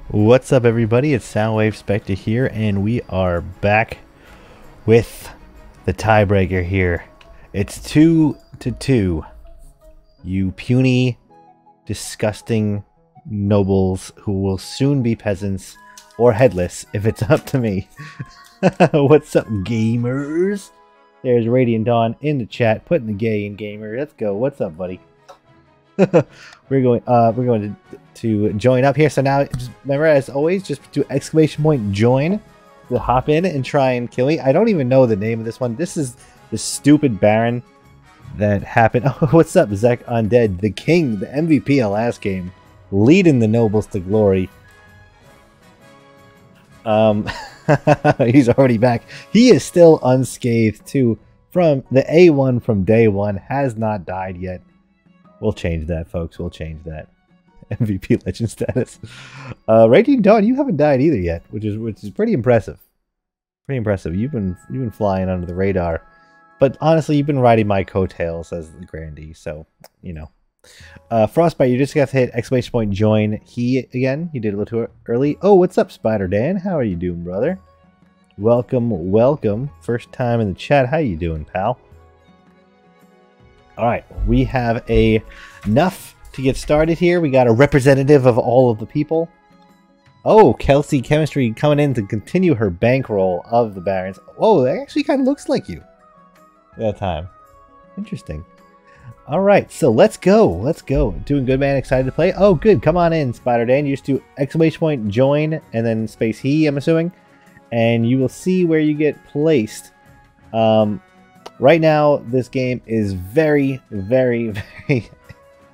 What's up, everybody? It's SoundwaveSpectre here, and we are back with the tiebreaker here. It's 2-2. You puny, disgusting nobles who will soon be peasants or headless if it's up to me. What's up, gamers? There's Radiant Dawn in the chat, putting the gay in gamer. Let's go. What's up, buddy? we're going to join up here. So now, just remember, as always, just do !join to hop in and try and kill me. I don't even know the name of this one. This is the stupid Baron that happened. Oh, what's up, Zek Undead, the king, the MVP of last game, leading the nobles to glory. He's already back. He is still unscathed too. From the A1 from day one, has not died yet. We'll change that, folks. We'll change that. MVP legend status. Raging Dawn, you haven't died either yet, which is pretty impressive. Pretty impressive. You've been flying under the radar, but honestly, you've been riding my coattails as the Grandeez. So you know, Frostbite, you just got to hit !join. He again. You did a little too early. Oh, what's up, Spider Dan? How are you doing, brother? Welcome, welcome. First time in the chat. How you doing, pal? All right, we have enough to get started here. We got a representative of all of the people. Oh, Kelsey Chemistry coming in to continue her bankroll of the Barons. Whoa, that actually kind of looks like you that time. Interesting. All right, so let's go. Let's go. Doing good, man. Excited to play. Oh, good. Come on in, Spider Dan. You just do !join and then space he, I'm assuming. And you will see where you get placed. Right now, this game is very, very, very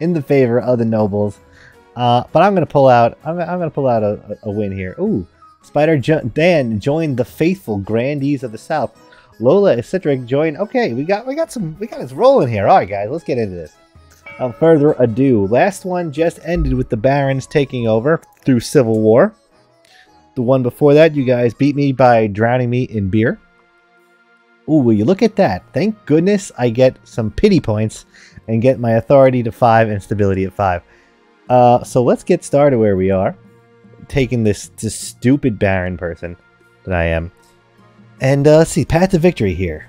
in the favor of the nobles. But I'm gonna pull out. I'm gonna pull out a win here. Ooh, Spider Dan joined the faithful Grandeez of the South. Lola Citric joined. Okay, we got us rolling here. All right, guys, let's get into this. Without further ado, last one just ended with the Barons taking over through Civil War. The one before that, you guys beat me by drowning me in beer. Ooh, will you look at that? Thank goodness I get some pity points and get my authority to 5 and stability at 5. So let's get started where we are. Taking this stupid Baron person that I am. And let's see, path to victory here.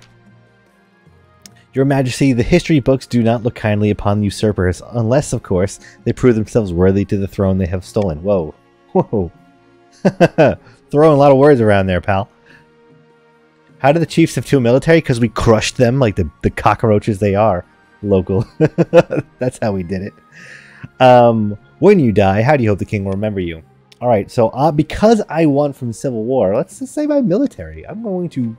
Your Majesty, the history books do not look kindly upon usurpers, unless, of course, they prove themselves worthy to the throne they have stolen. Whoa. Whoa. Throwing a lot of words around there, pal. How do the chiefs have 2 military? Because we crushed them like the cockroaches they are. Local. That's how we did it. When you die, how do you hope the king will remember you? Alright, so because I won from Civil War, let's just say my military. I am going to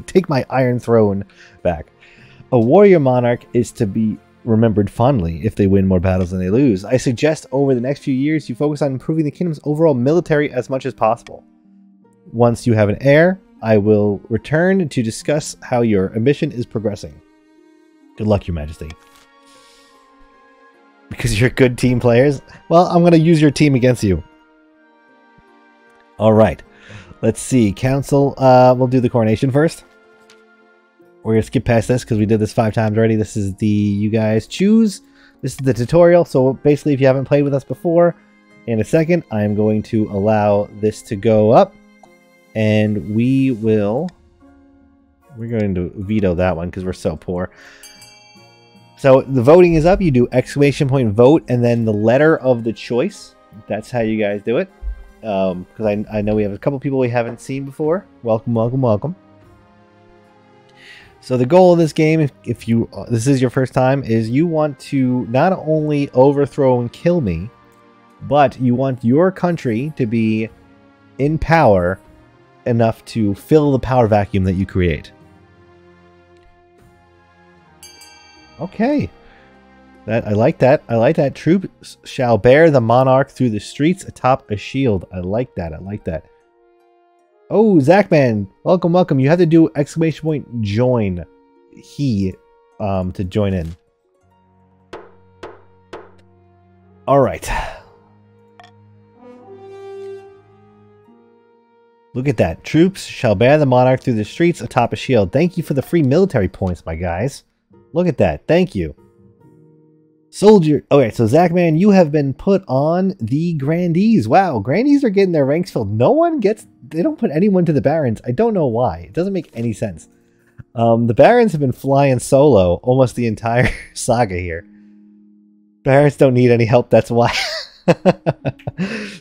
take my Iron Throne back. A warrior monarch is to be remembered fondly if they win more battles than they lose. I suggest over the next few years you focus on improving the kingdom's overall military as much as possible. Once you have an heir, I will return to discuss how your ambition is progressing. Good luck, Your Majesty. Because you're good team players? Well, I'm going to use your team against you. Alright. Let's see. Council, we'll do the coronation first. We're going to skip past this because we did this 5 times already. This is the you guys choose. This is the tutorial. So basically, if you haven't played with us before, in a second, I'm going to allow this to go up. And we're going to veto that one because we're so poor. So the voting is up. You do !vote and then the letter of the choice. That's how you guys do it. Because I know we have a couple people we haven't seen before. Welcome, welcome, welcome. So the goal of this game, if this is your first time, is you want to not only overthrow and kill me, but you want your country to be in power enough to fill the power vacuum that you create. Okay. I like that. I like that. Troops shall bear the monarch through the streets atop a shield. I like that. I like that. Oh, Zachman. Welcome, welcome. You have to do !join he to join in. All right. Look at that. Troops shall bear the monarch through the streets atop a shield. Thank you for the free military points, my guys. Look at that. Thank you. Soldier. Okay, so Zachman, you have been put on the Grandeez. Wow, Grandeez are getting their ranks filled. No one gets... They don't put anyone to the Barons. I don't know why. It doesn't make any sense. The Barons have been flying solo almost the entire saga here. Barons don't need any help, that's why.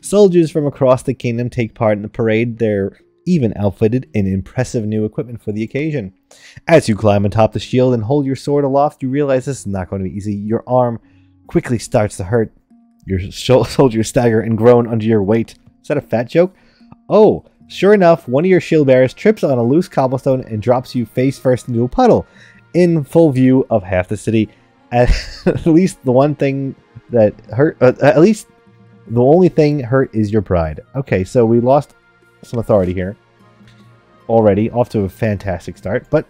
Soldiers from across the kingdom take part in the parade. They're even outfitted in impressive new equipment for the occasion. As you climb atop the shield and hold your sword aloft, you realize this is not going to be easy. Your arm quickly starts to hurt. Your soldiers stagger and groan under your weight. Is that a fat joke? Oh, sure enough, one of your shield bearers trips on a loose cobblestone and drops you face first into a puddle in full view of half the city. At least the one thing that hurt, at least the only thing hurt is your pride. Okay, so we lost some authority here already, off to a fantastic start, but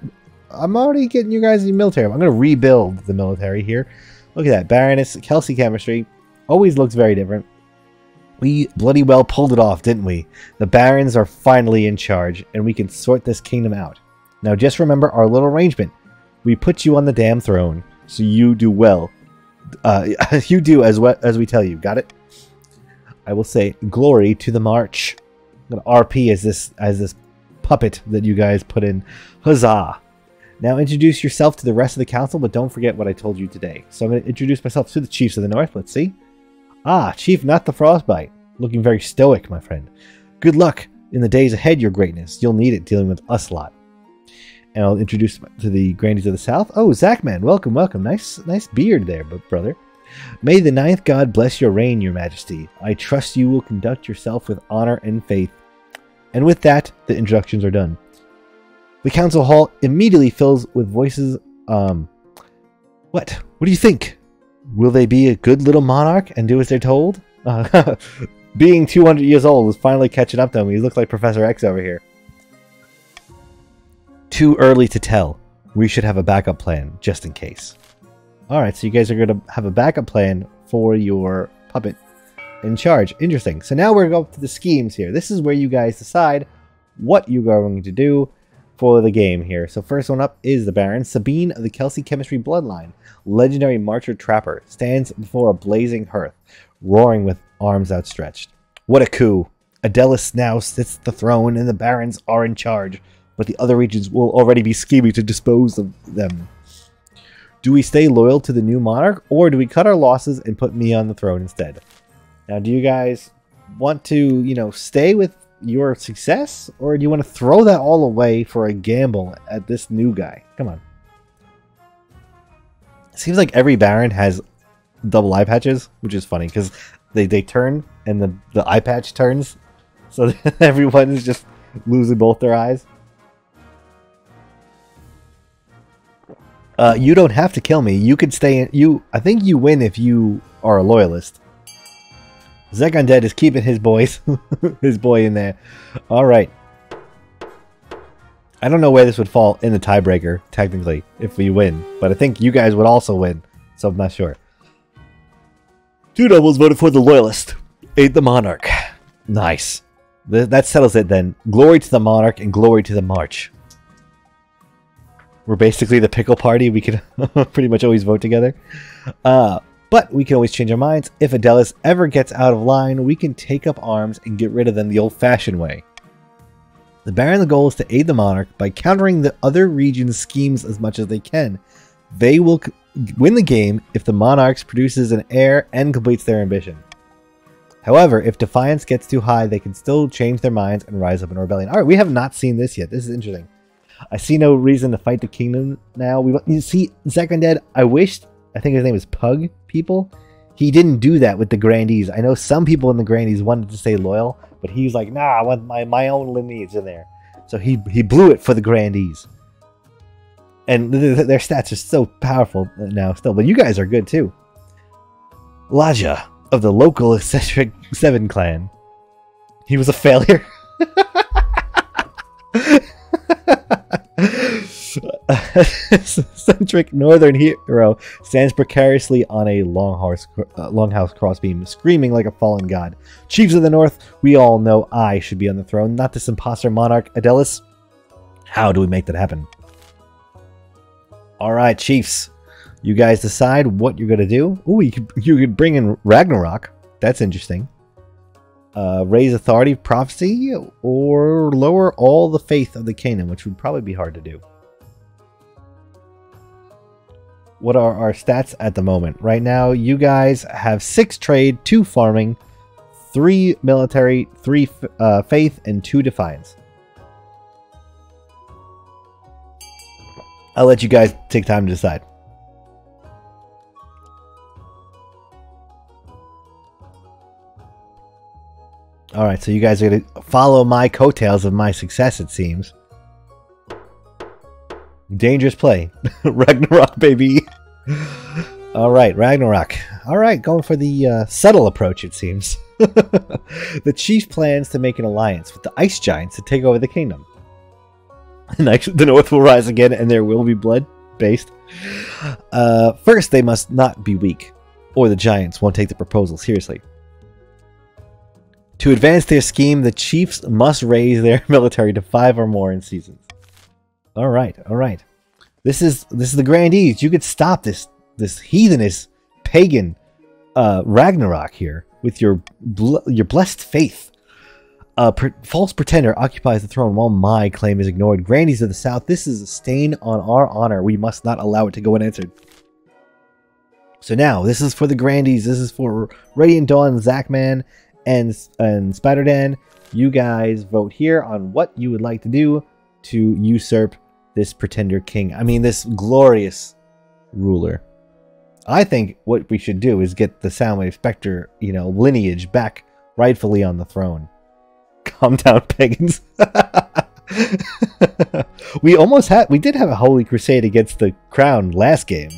I'm already getting you guys the military. I'm going to rebuild the military here. Look at that. Baroness Kelsey chemistry always looks very different. We bloody well pulled it off, didn't we? The barons are finally in charge, and we can sort this kingdom out. Now just remember our little arrangement. We put you on the damn throne, so you do well. You do as well as we tell you. Got it? I will say glory to the march. I'm gonna RP as this puppet that you guys put in. Huzzah! Now introduce yourself to the rest of the council, but don't forget what I told you today. So I'm going to introduce myself to the chiefs of the north. Let's see. Ah, Chief Not the Frostbite. Looking very stoic, my friend. Good luck in the days ahead, your greatness. You'll need it dealing with us lot. And I'll introduce to the Grandees of the South. Oh, Zachman, welcome, welcome. Nice beard there, brother. May the ninth god bless your reign, your majesty. I trust you will conduct yourself with honor and faith. And with that, the introductions are done. The council hall immediately fills with voices. What do you think? Will they be a good little monarch and do as they're told? Being 200 years old was finally catching up to him. He looked like Professor X over here. Too early to tell. We should have a backup plan, just in case. Alright, so you guys are going to have a backup plan for your puppet in charge. Interesting. So now we're going to go to the schemes here. This is where you guys decide what you're going to do for the game here. So first one up is the Baron. Sabine of the Kelsey Chemistry Bloodline. Legendary Marcher Trapper. Stands before a blazing hearth, roaring with arms outstretched. What a coup. Adelis now sits the throne and the Barons are in charge, but the other regions will already be scheming to dispose of them. Do we stay loyal to the new monarch, or do we cut our losses and put me on the throne instead? Now, do you guys want to, stay with your success, or do you want to throw that all away for a gamble at this new guy? Come on. It seems like every Baron has double eye patches, which is funny, because they turn, and the eye patch turns, so everyone is just losing both their eyes. You don't have to kill me. You could stay in. I think you win if you are a loyalist. Zekanded is keeping his his boy in there. All right. I don't know where this would fall in the tiebreaker, technically, if we win. But I think you guys would also win, so I'm not sure. Two nobles voted for the loyalist. Aid the monarch. Nice. That settles it then. Glory to the monarch and glory to the march. We're basically the pickle party. We can pretty much always vote together. But we can always change our minds. If Adelis ever gets out of line, we can take up arms and get rid of them the old-fashioned way. The Baron's goal is to aid the monarch by countering the other region's schemes as much as they can. They will win the game if the monarch produces an heir and completes their ambition. However, if defiance gets too high, they can still change their minds and rise up in rebellion. Alright, we have not seen this yet. This is interesting. I see no reason to fight the kingdom now. You see, Zekanded, I think his name is Pug people. He didn't do that with the Grandees. I know some people in the Grandees wanted to stay loyal, but he's like, nah, I want my own lineage in there. So he blew it for the Grandees. And their stats are so powerful now still, but you guys are good too. Laja of the local eccentric 7 clan. He was a failure. Eccentric northern hero stands precariously on a longhouse crossbeam, screaming like a fallen god. Chiefs of the north, we all know I should be on the throne, not this imposter monarch, Adelis. How do we make that happen? Alright, chiefs. You guys decide what you're gonna do. Ooh, you could bring in Ragnarok. That's interesting. Raise authority, prophecy, or lower all the faith of the kingdom, which would probably be hard to do. What are our stats at the moment? Right now, you guys have 6 trade, 2 farming, 3 military, 3 faith, and 2 defiance. I'll let you guys take time to decide. Alright, so you guys are going to follow my coattails of my success, it seems. Dangerous play. Ragnarok, baby. Alright, Ragnarok. Alright, going for the subtle approach, it seems. The chief plans to make an alliance with the ice giants to take over the kingdom. The north will rise again, and there will be blood based. First, they must not be weak, or the giants won't take the proposal seriously. To advance their scheme, the chiefs must raise their military to 5 or more in seasons. All right, all right. This is the Grandeez. You could stop this heathenous pagan Ragnarok here with your blessed faith. False pretender occupies the throne while my claim is ignored. Grandeez of the South, this is a stain on our honor. We must not allow it to go unanswered. So now, this is for the Grandeez. This is for Radiant Dawn, Zachman, and Spider-Dan. You guys vote here on what you would like to do to usurp this pretender king. I mean, this glorious ruler. I think what we should do is get the Soundwavespectre, lineage back rightfully on the throne. Calm down, pagans. We did have a holy crusade against the crown last game.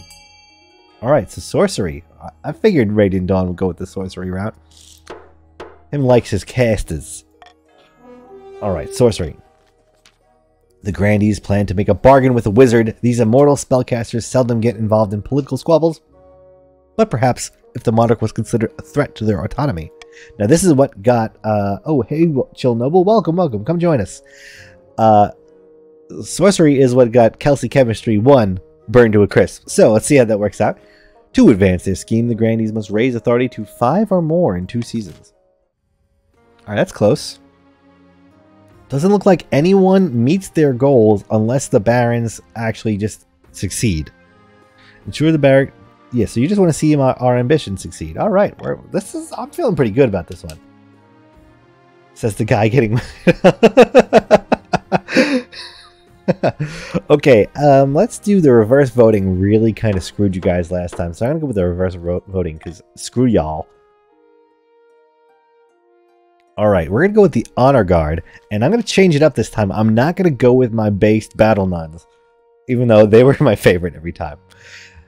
Alright, so sorcery. I figured Radiant Dawn would go with the sorcery route. Him likes his casters. Alright, sorcery. The Grandeez plan to make a bargain with a wizard. These immortal spellcasters seldom get involved in political squabbles. But perhaps if the monarch was considered a threat to their autonomy. Now this is what got... oh, hey, Chill Noble. Welcome, welcome. Come join us. Sorcery is what got kotc Chemistry 1 burned to a crisp. So let's see how that works out. To advance their scheme, the Grandeez must raise authority to 5 or more in 2 seasons. Alright, that's close. Doesn't look like anyone meets their goals unless the barons actually just succeed. Ensure the baron... Yeah, so you just want to see our ambition succeed. Alright, I'm feeling pretty good about this one. Says the guy getting... Okay, let's do the reverse voting. Really kind of screwed you guys last time. So I'm going to go with the reverse voting because screw y'all. Alright, we're going to go with the Honor Guard, and I'm going to change it up this time. I'm not going to go with my based Battle Nuns, even though they were my favorite every time.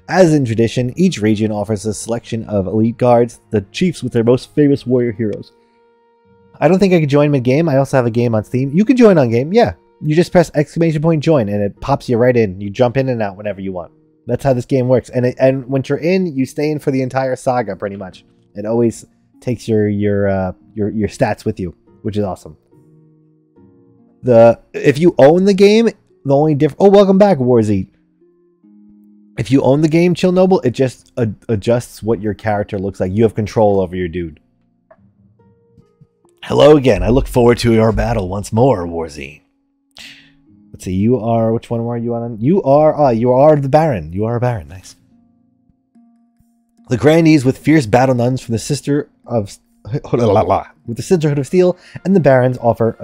As in tradition, each region offers a selection of elite guards, the chiefs with their most famous warrior heroes. I don't think I could join mid-game. I also have a game on Steam. You can join on game, yeah. You just press ! Join, and it pops you right in. You jump in and out whenever you want. That's how this game works. And when you're in, you stay in for the entire saga, pretty much. It always takes your stats with you, which is awesome. If you own the game, the only difference... Oh, welcome back, Warzy. If you own the game, Chill Noble, it just adjusts what your character looks like. You have control over your dude. Hello again. I look forward to our battle once more, Warzy. Let's see. You are... Which one are you on? You are the Baron. You are a Baron. Nice. The Grandeez with fierce battle nuns from the Sisterhood of Steel, and the Barons offer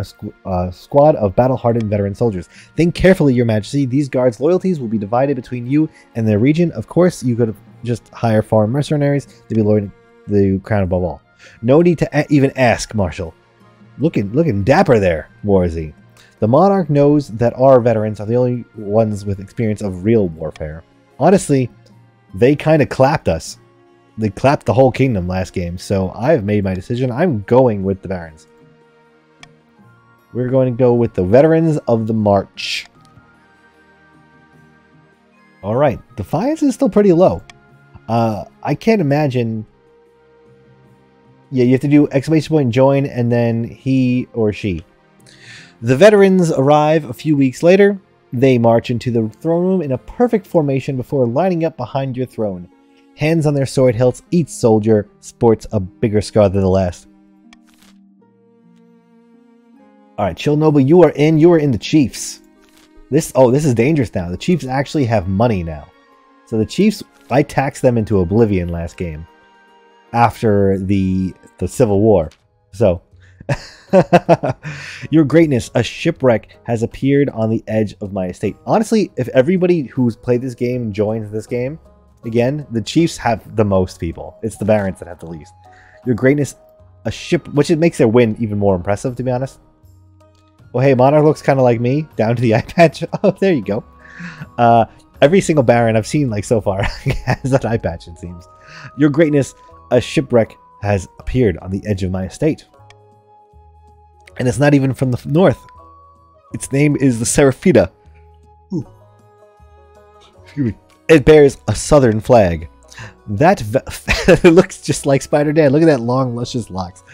a squad of battle-hardened veteran soldiers. Think carefully, Your Majesty. These guards' loyalties will be divided between you and their region. Of course, you could just hire foreign mercenaries to be loyal to the crown above all. No need to even ask, Marshal. Looking dapper there, Warzy. The monarch knows that our veterans are the only ones with experience of real warfare. Honestly, they kind of clapped us. They clapped the whole kingdom last game, so I've made my decision. I'm going with the Barons. We're going to go with the Veterans of the March. Alright, Defiance is still pretty low. I can't imagine... Yeah, you have to do ! Join, and then he or she. The Veterans arrive a few weeks later. They march into the throne room in a perfect formation before lining up behind your throne. Hands on their sword hilts, each soldier sports a bigger scar than the last. Alright, Chill Noble, you are in the Chiefs. This is dangerous now. The Chiefs actually have money now. So the Chiefs, I taxed them into oblivion last game. After the Civil War. So, Your Greatness, a shipwreck has appeared on the edge of my estate. Honestly, if everybody who's played this game joins this game, again, the Chiefs have the most people. It's the Barons that have the least. Your Greatness, a ship, which it makes their win even more impressive, to be honest. Well, hey, Monarch looks kind of like me, down to the eye patch. Oh, there you go. Every single Baron I've seen, like, so far has that eye patch, it seems. Your Greatness, a shipwreck has appeared on the edge of my estate. And it's not even from the north. Its name is the Seraphita. Ooh. Excuse me. It bears a southern flag. It looks just like Spider-Dan. Look at that long, luscious locks.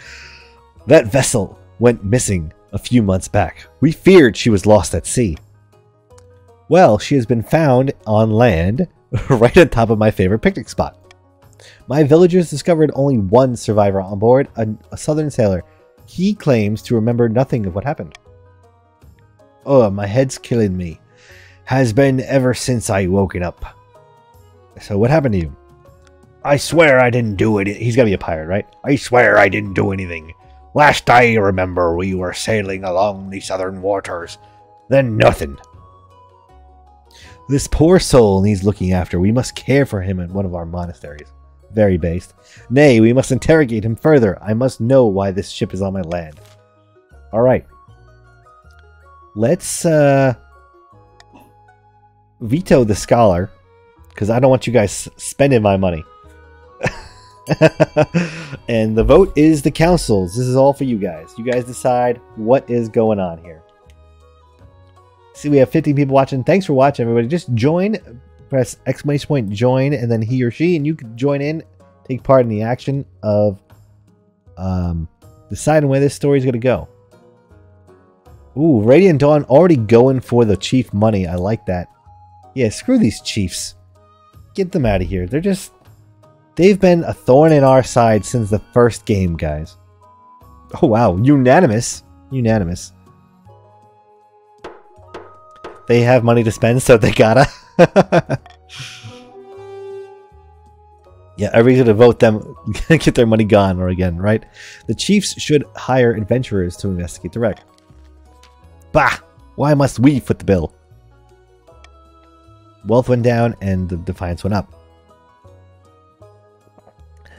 That vessel went missing a few months back. We feared she was lost at sea. Well, she has been found on land, right on top of my favorite picnic spot. My villagers discovered only one survivor on board, a southern sailor. He claims to remember nothing of what happened. Oh, my head's killing me. Has been ever since I woken up. So what happened to you? I swear I didn't do it. He's got to be a pirate, right? I swear I didn't do anything. Last I remember, we were sailing along the southern waters. Then nothing. This poor soul needs looking after. We must care for him in one of our monasteries. Very based. Nay, we must interrogate him further. I must know why this ship is on my land. Alright. Let's veto the scholar, because I don't want you guys spending my money. And the vote is the council's. This is all for you guys. You guys decide what is going on here. See, we have 15 people watching. Thanks for watching, everybody. Just join. Press exclamation point join, and then he or she, and you can join in, take part in the action of deciding where this story is going to go. Ooh, Radiant Dawn already going for the chief money. I like that. Yeah, screw these chiefs. Get them out of here. They've been a thorn in our side since the first game, guys. Oh, wow. Unanimous. Unanimous. They have money to spend, so they gotta. Yeah, everybody's gonna vote them, get their money gone, or again, right? The chiefs should hire adventurers to investigate the wreck. Bah! Why must we foot the bill? Wealth went down, and the defiance went up.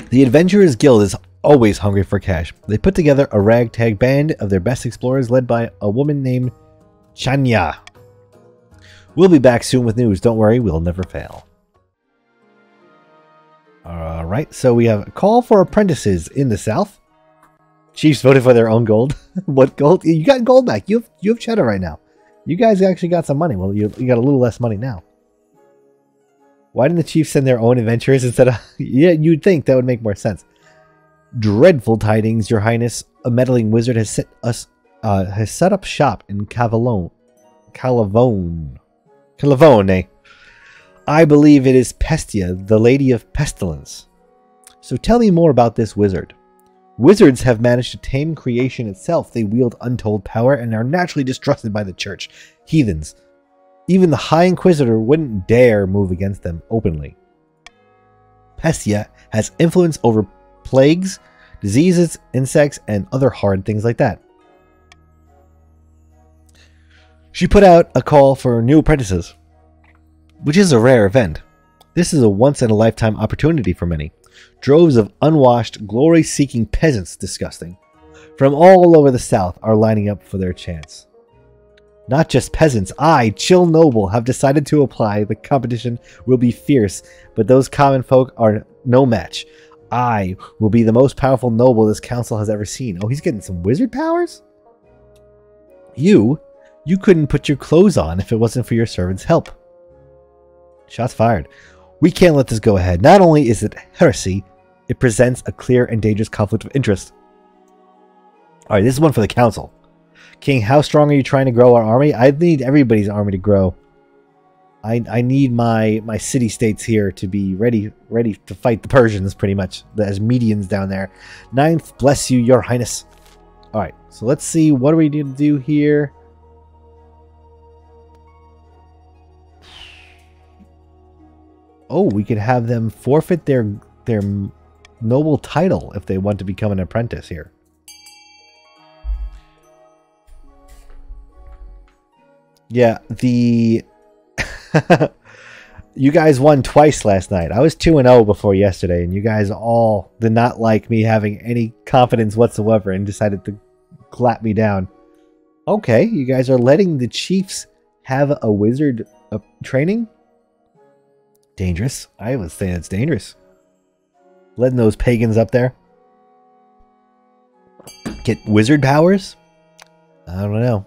The Adventurers Guild is always hungry for cash. They put together a ragtag band of their best explorers led by a woman named Chanya. We'll be back soon with news. Don't worry, we'll never fail. Alright, so we have a call for apprentices in the south. Chiefs voted for their own gold. What gold? You got gold back. You have cheddar right now. You guys actually got some money. Well, you got a little less money now. Why didn't the Chiefs send their own adventurers instead of... Yeah, you'd think that would make more sense. Dreadful tidings, Your Highness. A meddling wizard has set up shop in Calavone. I believe it is Pestia, the Lady of Pestilence. So tell me more about this wizard. Wizards have managed to tame creation itself. They wield untold power and are naturally distrusted by the church. Heathens. Even the High Inquisitor wouldn't dare move against them openly. Pestia has influence over plagues, diseases, insects, and other hard things like that. She put out a call for new apprentices, which is a rare event. This is a once-in-a-lifetime opportunity for many. Droves of unwashed, glory-seeking peasants, disgusting, from all over the south are lining up for their chance. Not just peasants, I, Chill Noble, have decided to apply. The competition will be fierce, but those common folk are no match. I will be the most powerful noble this council has ever seen. Oh, he's getting some wizard powers? You couldn't put your clothes on if it wasn't for your servant's help. Shots fired. We can't let this go ahead. Not only is it heresy, it presents a clear and dangerous conflict of interest. Alright, this is one for the council. King, how strong are you trying to grow our army? I need everybody's army to grow. I need my city-states here to be ready to fight the Persians, pretty much. As medians down there. 9th, bless you, your highness. Alright, so let's see. What do we need to do here? Oh, we could have them forfeit their noble title if they want to become an apprentice here. Yeah, the... You guys won twice last night. I was 2-0 before yesterday, and you guys all did not like me having any confidence whatsoever and decided to clap me down. Okay, you guys are letting the chiefs have a wizard training? Dangerous. I would say it's dangerous. Letting those pagans up there get wizard powers? I don't know.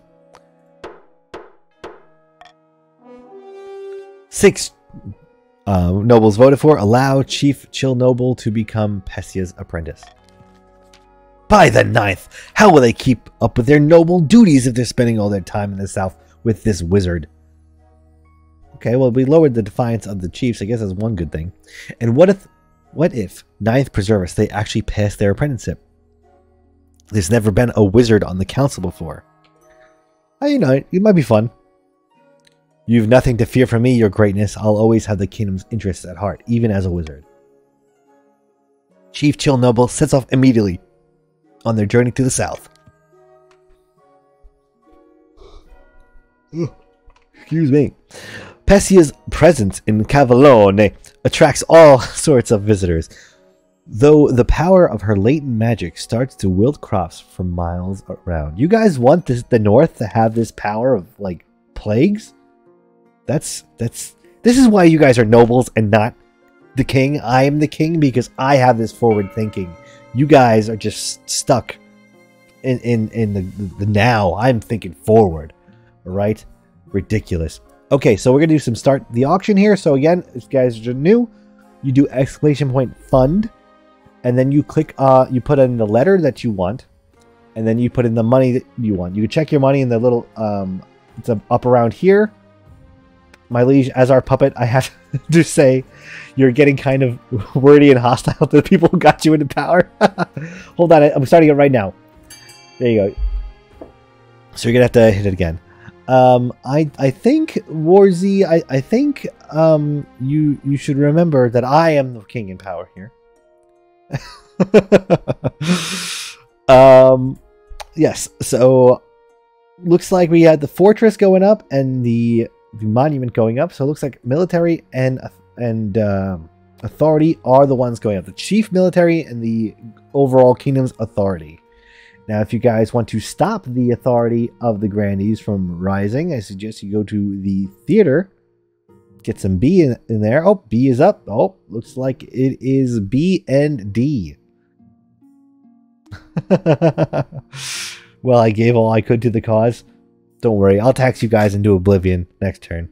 6 nobles voted for. Allow Chief Chill Noble to become Pesia's apprentice. By the 9th, how will they keep up with their noble duties if they're spending all their time in the south with this wizard? Okay, well, we lowered the defiance of the chiefs. I guess that's one good thing. And what if 9th Preservus, they actually passed their apprenticeship? There's never been a wizard on the council before. You know, it might be fun. You've nothing to fear from me, your greatness. I'll always have the kingdom's interests at heart, even as a wizard. Chief Chill Noble sets off immediately on their journey to the south. Excuse me. Pesia's presence in Cavallone attracts all sorts of visitors, though the power of her latent magic starts to wilt crops for miles around. You guys want the north to have this power of, like, plagues? This is why you guys are nobles and not the king. I am the king because I have this forward thinking. You guys are just stuck in the now. I'm thinking forward. Alright? Ridiculous. Okay, so we're gonna do some start the auction here. So again, if you guys are new, you do !fund, and then you click you put in the letter that you want, and then you put in the money that you want. You can check your money in the little it's up around here. My liege, as our puppet, I have to say you're getting kind of wordy and hostile to the people who got you into power. Hold on, I'm starting it right now. There you go. So you're gonna have to hit it again. I think, Warzy, I think you should remember that I am the king in power here. Yes, so looks like we had the fortress going up and the monument going up. So it looks like military and authority are the ones going up. The chief military and the overall kingdom's authority. Now, if you guys want to stop the authority of the Grandeez from rising, I suggest you go to the theater. Get some B in there. Oh, B is up. Oh, looks like it is B and D. Well, I gave all I could to the cause. Don't worry, I'll tax you guys into oblivion next turn.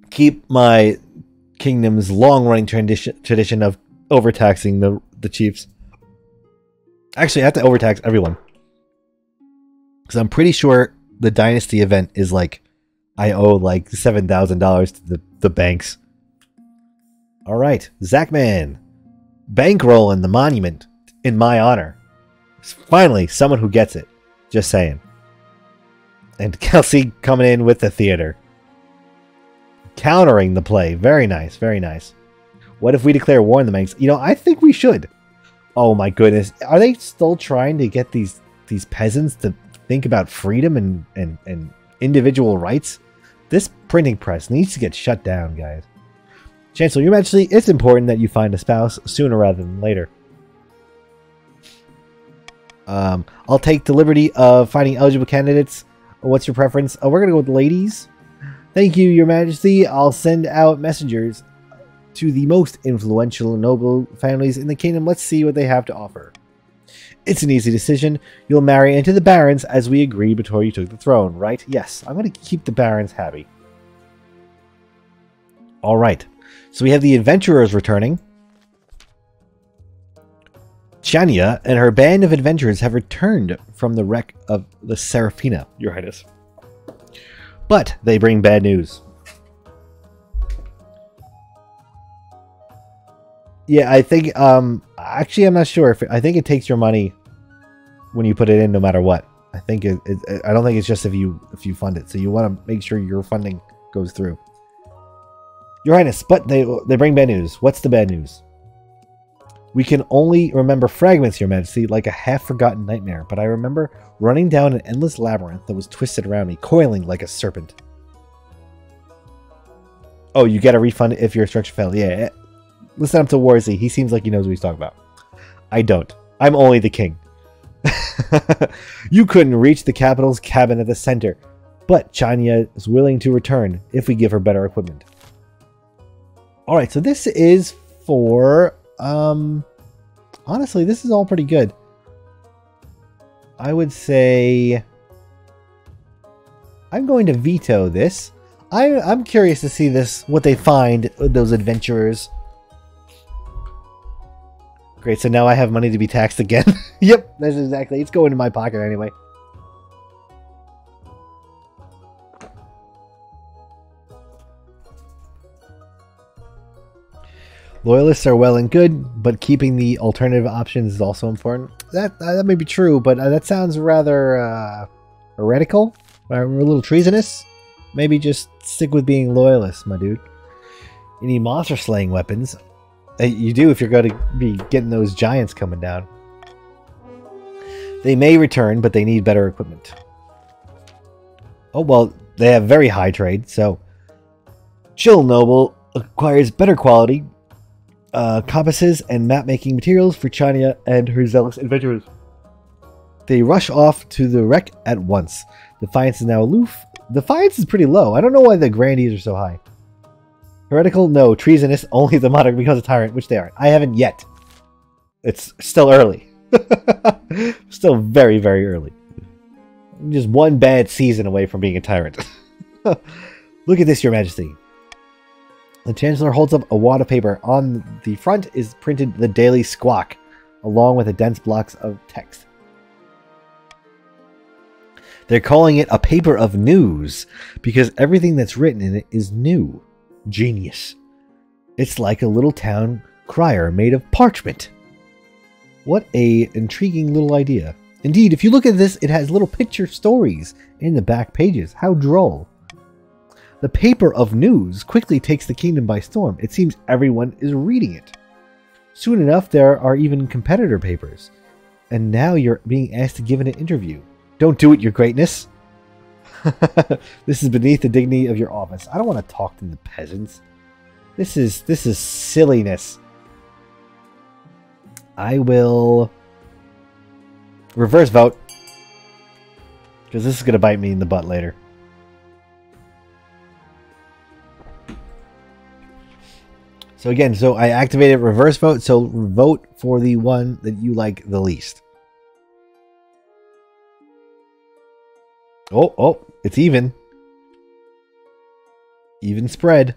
Keep my kingdom's long-running tradition of overtaxing the chiefs. Actually, I have to overtax everyone. Because I'm pretty sure the dynasty event is like, I owe like $7,000 to the banks. Alright, Zachman. Bankroll in the monument in my honor. Finally, someone who gets it. Just saying. And Kelsey coming in with the theater. Countering the play. Very nice, very nice. What if we declare war on the Manx? You know, I think we should. Oh my goodness. Are they still trying to get these peasants to think about freedom and individual rights? This printing press needs to get shut down, guys. Chancellor, Your Majesty, it's important that you find a spouse sooner rather than later. I'll take the liberty of finding eligible candidates. What's your preference? We're going to go with ladies. Thank you, Your Majesty. I'll send out messengers to the most influential noble families in the kingdom. Let's see what they have to offer. It's an easy decision. You'll marry into the barons as we agreed before you took the throne, right? Yes, I'm going to keep the barons happy. Alright, so we have the adventurers returning. Chania and her band of adventurers have returned from the wreck of the Serafina, Your Highness. But they bring bad news. Yeah, I think, actually, I'm not sure. I think it takes your money when you put it in no matter what. I think I don't think it's just if you fund it. So you want to make sure your funding goes through. Your Highness, but they bring bad news. What's the bad news? We can only remember fragments, Your Majesty, like a half-forgotten nightmare. But I remember running down an endless labyrinth that was twisted around me, coiling like a serpent. Oh, you get a refund if your structure failed. Yeah, listen up to Warzy. He seems like he knows what he's talking about. I don't. I'm only the king. You couldn't reach the capital's cabin at the center, but Chania is willing to return if we give her better equipment. Alright, so this is for... honestly, this is all pretty good. I would say... I'm going to veto this. I'm curious to see this, what they find, those adventurers. Great, so now I have money to be taxed again. Yep, that's exactly. It's going in my pocket anyway. Loyalists are well and good, but keeping the alternative options is also important. That may be true, but that sounds rather heretical, or a little treasonous. Maybe just stick with being loyalists, my dude. You need monster slaying weapons. You do if you're going to be getting those giants coming down. They may return, but they need better equipment. Oh, well, they have very high trade, so... Chill Noble acquires better quality compasses and map-making materials for Chania and her zealous adventurers. They rush off to the wreck at once. Defiance is now aloof. Defiance is pretty low. I don't know why the Grandeez are so high. Heretical? No. Treasonous? Only the monarch becomes a tyrant, which they aren't. I haven't yet. It's still early. Still very, very early. I'm just one bad season away from being a tyrant. Look at this, Your Majesty. The Chancellor holds up a wad of paper. On the front is printed the Daily Squawk, along with the dense blocks of text. They're calling it a paper of news, because everything that's written in it is new. Genius. It's like a little town crier made of parchment. What a intriguing little idea. Indeed, if you look at this, it has little picture stories in the back pages. How droll. The paper of news quickly takes the kingdom by storm. It seems everyone is reading it. Soon enough, there are even competitor papers. And now you're being asked to give an interview. Don't do it, Your Greatness. This is beneath the dignity of your office. I don't want to talk to the peasants. This is silliness. I will reverse vote, because this is going to bite me in the butt later. So again, so I activated reverse vote, so vote for the one that you like the least. Oh, it's even. Even spread.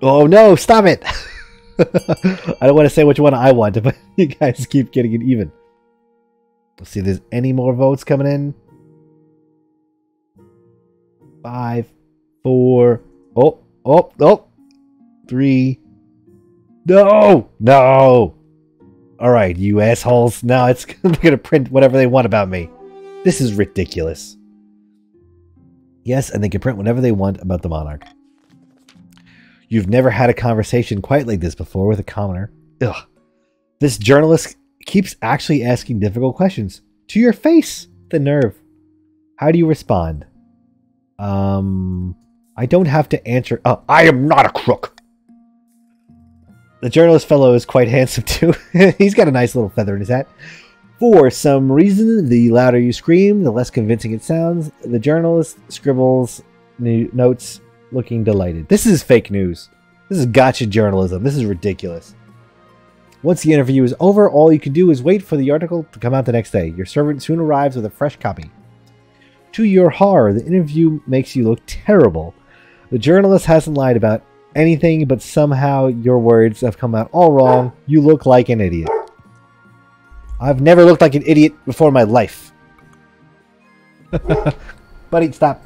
Oh no, stop it! I don't want to say which one I want, but you guys keep getting it even. Let's see if there's any more votes coming in. 5, 4, oh, 3. No! Alright, you assholes. Now it's going to print whatever they want about me. This is ridiculous. Yes, and they can print whatever they want about the monarch. You've never had a conversation quite like this before with a commoner. Ugh. This journalist keeps actually asking difficult questions. To your face! The nerve. How do you respond? I don't have to answer. I am not a crook! The journalist fellow is quite handsome too. He's got a nice little feather in his hat. For some reason, the louder you scream, the less convincing it sounds. The journalist scribbles notes, looking delighted. This is fake news. This is gotcha journalism. This is ridiculous. Once the interview is over, all you can do is wait for the article to come out the next day. Your servant soon arrives with a fresh copy. To your horror, the interview makes you look terrible. The journalist hasn't lied about anything, but somehow your words have come out all wrong. You look like an idiot. I've never looked like an idiot before in my life. Buddy, stop.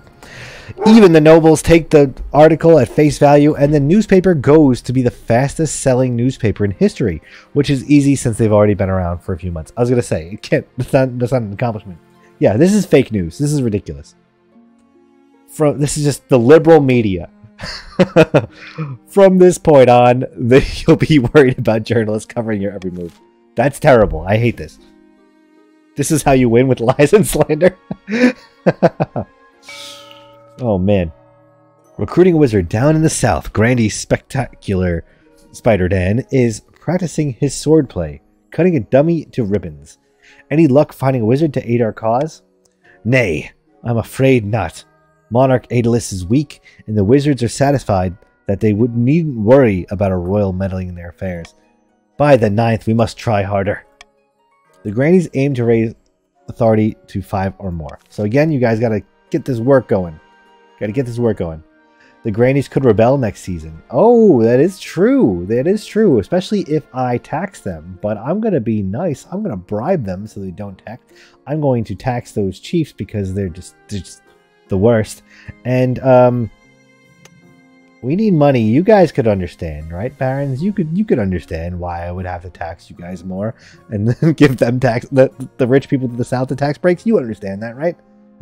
Even the nobles take the article at face value, and the newspaper goes to be the fastest selling newspaper in history, which is easy since they've already been around for a few months. I was going to say, that's not an accomplishment. Yeah, this is fake news. This is ridiculous. This is just the liberal media. From this point on, you'll be worried about journalists covering your every move. That's terrible. I hate this. This is how you win with lies and slander. Oh, man. Recruiting a wizard down in the south, Grandeez spectacular Spider Dan is practicing his swordplay, cutting a dummy to ribbons. Any luck finding a wizard to aid our cause? Nay, I'm afraid not. Monarch Aeolus is weak, and the wizards are satisfied that they needn't worry about a royal meddling in their affairs. By the 9th, we must try harder. The Grandees aim to raise authority to 5 or more. So again, you guys gotta get this work going. Gotta get this work going. The Grandees could rebel next season. Oh, that is true. That is true, especially if I tax them. But I'm gonna be nice. I'm gonna bribe them so they don't tax. I'm going to tax those chiefs because they're just the worst. And we need money. You guys could understand, right, barons? You could understand why I would have to tax you guys more and then give them tax the rich people to the south the tax breaks. You understand that, right?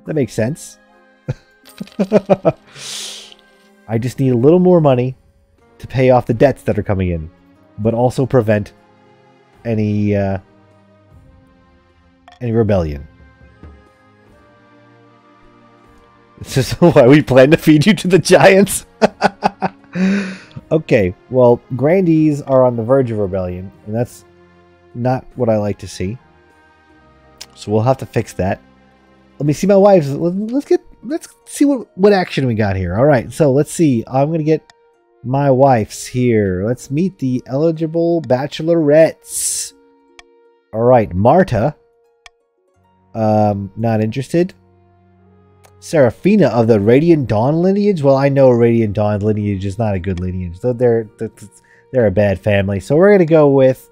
That makes sense. I just need a little more money to pay off the debts that are coming in, but also prevent any rebellion. This is why we plan to feed you to the giants. Okay, well, Grandees are on the verge of rebellion, and that's not what I like to see. So we'll have to fix that. Let me see my wives. Let's see what action we got here. All right, so let's see. I'm gonna get my wife's here. Let's meet the eligible bachelorettes. All right, Marta. Not interested. Seraphina of the Radiant Dawn lineage. Well, I know Radiant Dawn lineage is not a good lineage. They're a bad family. So we're gonna go with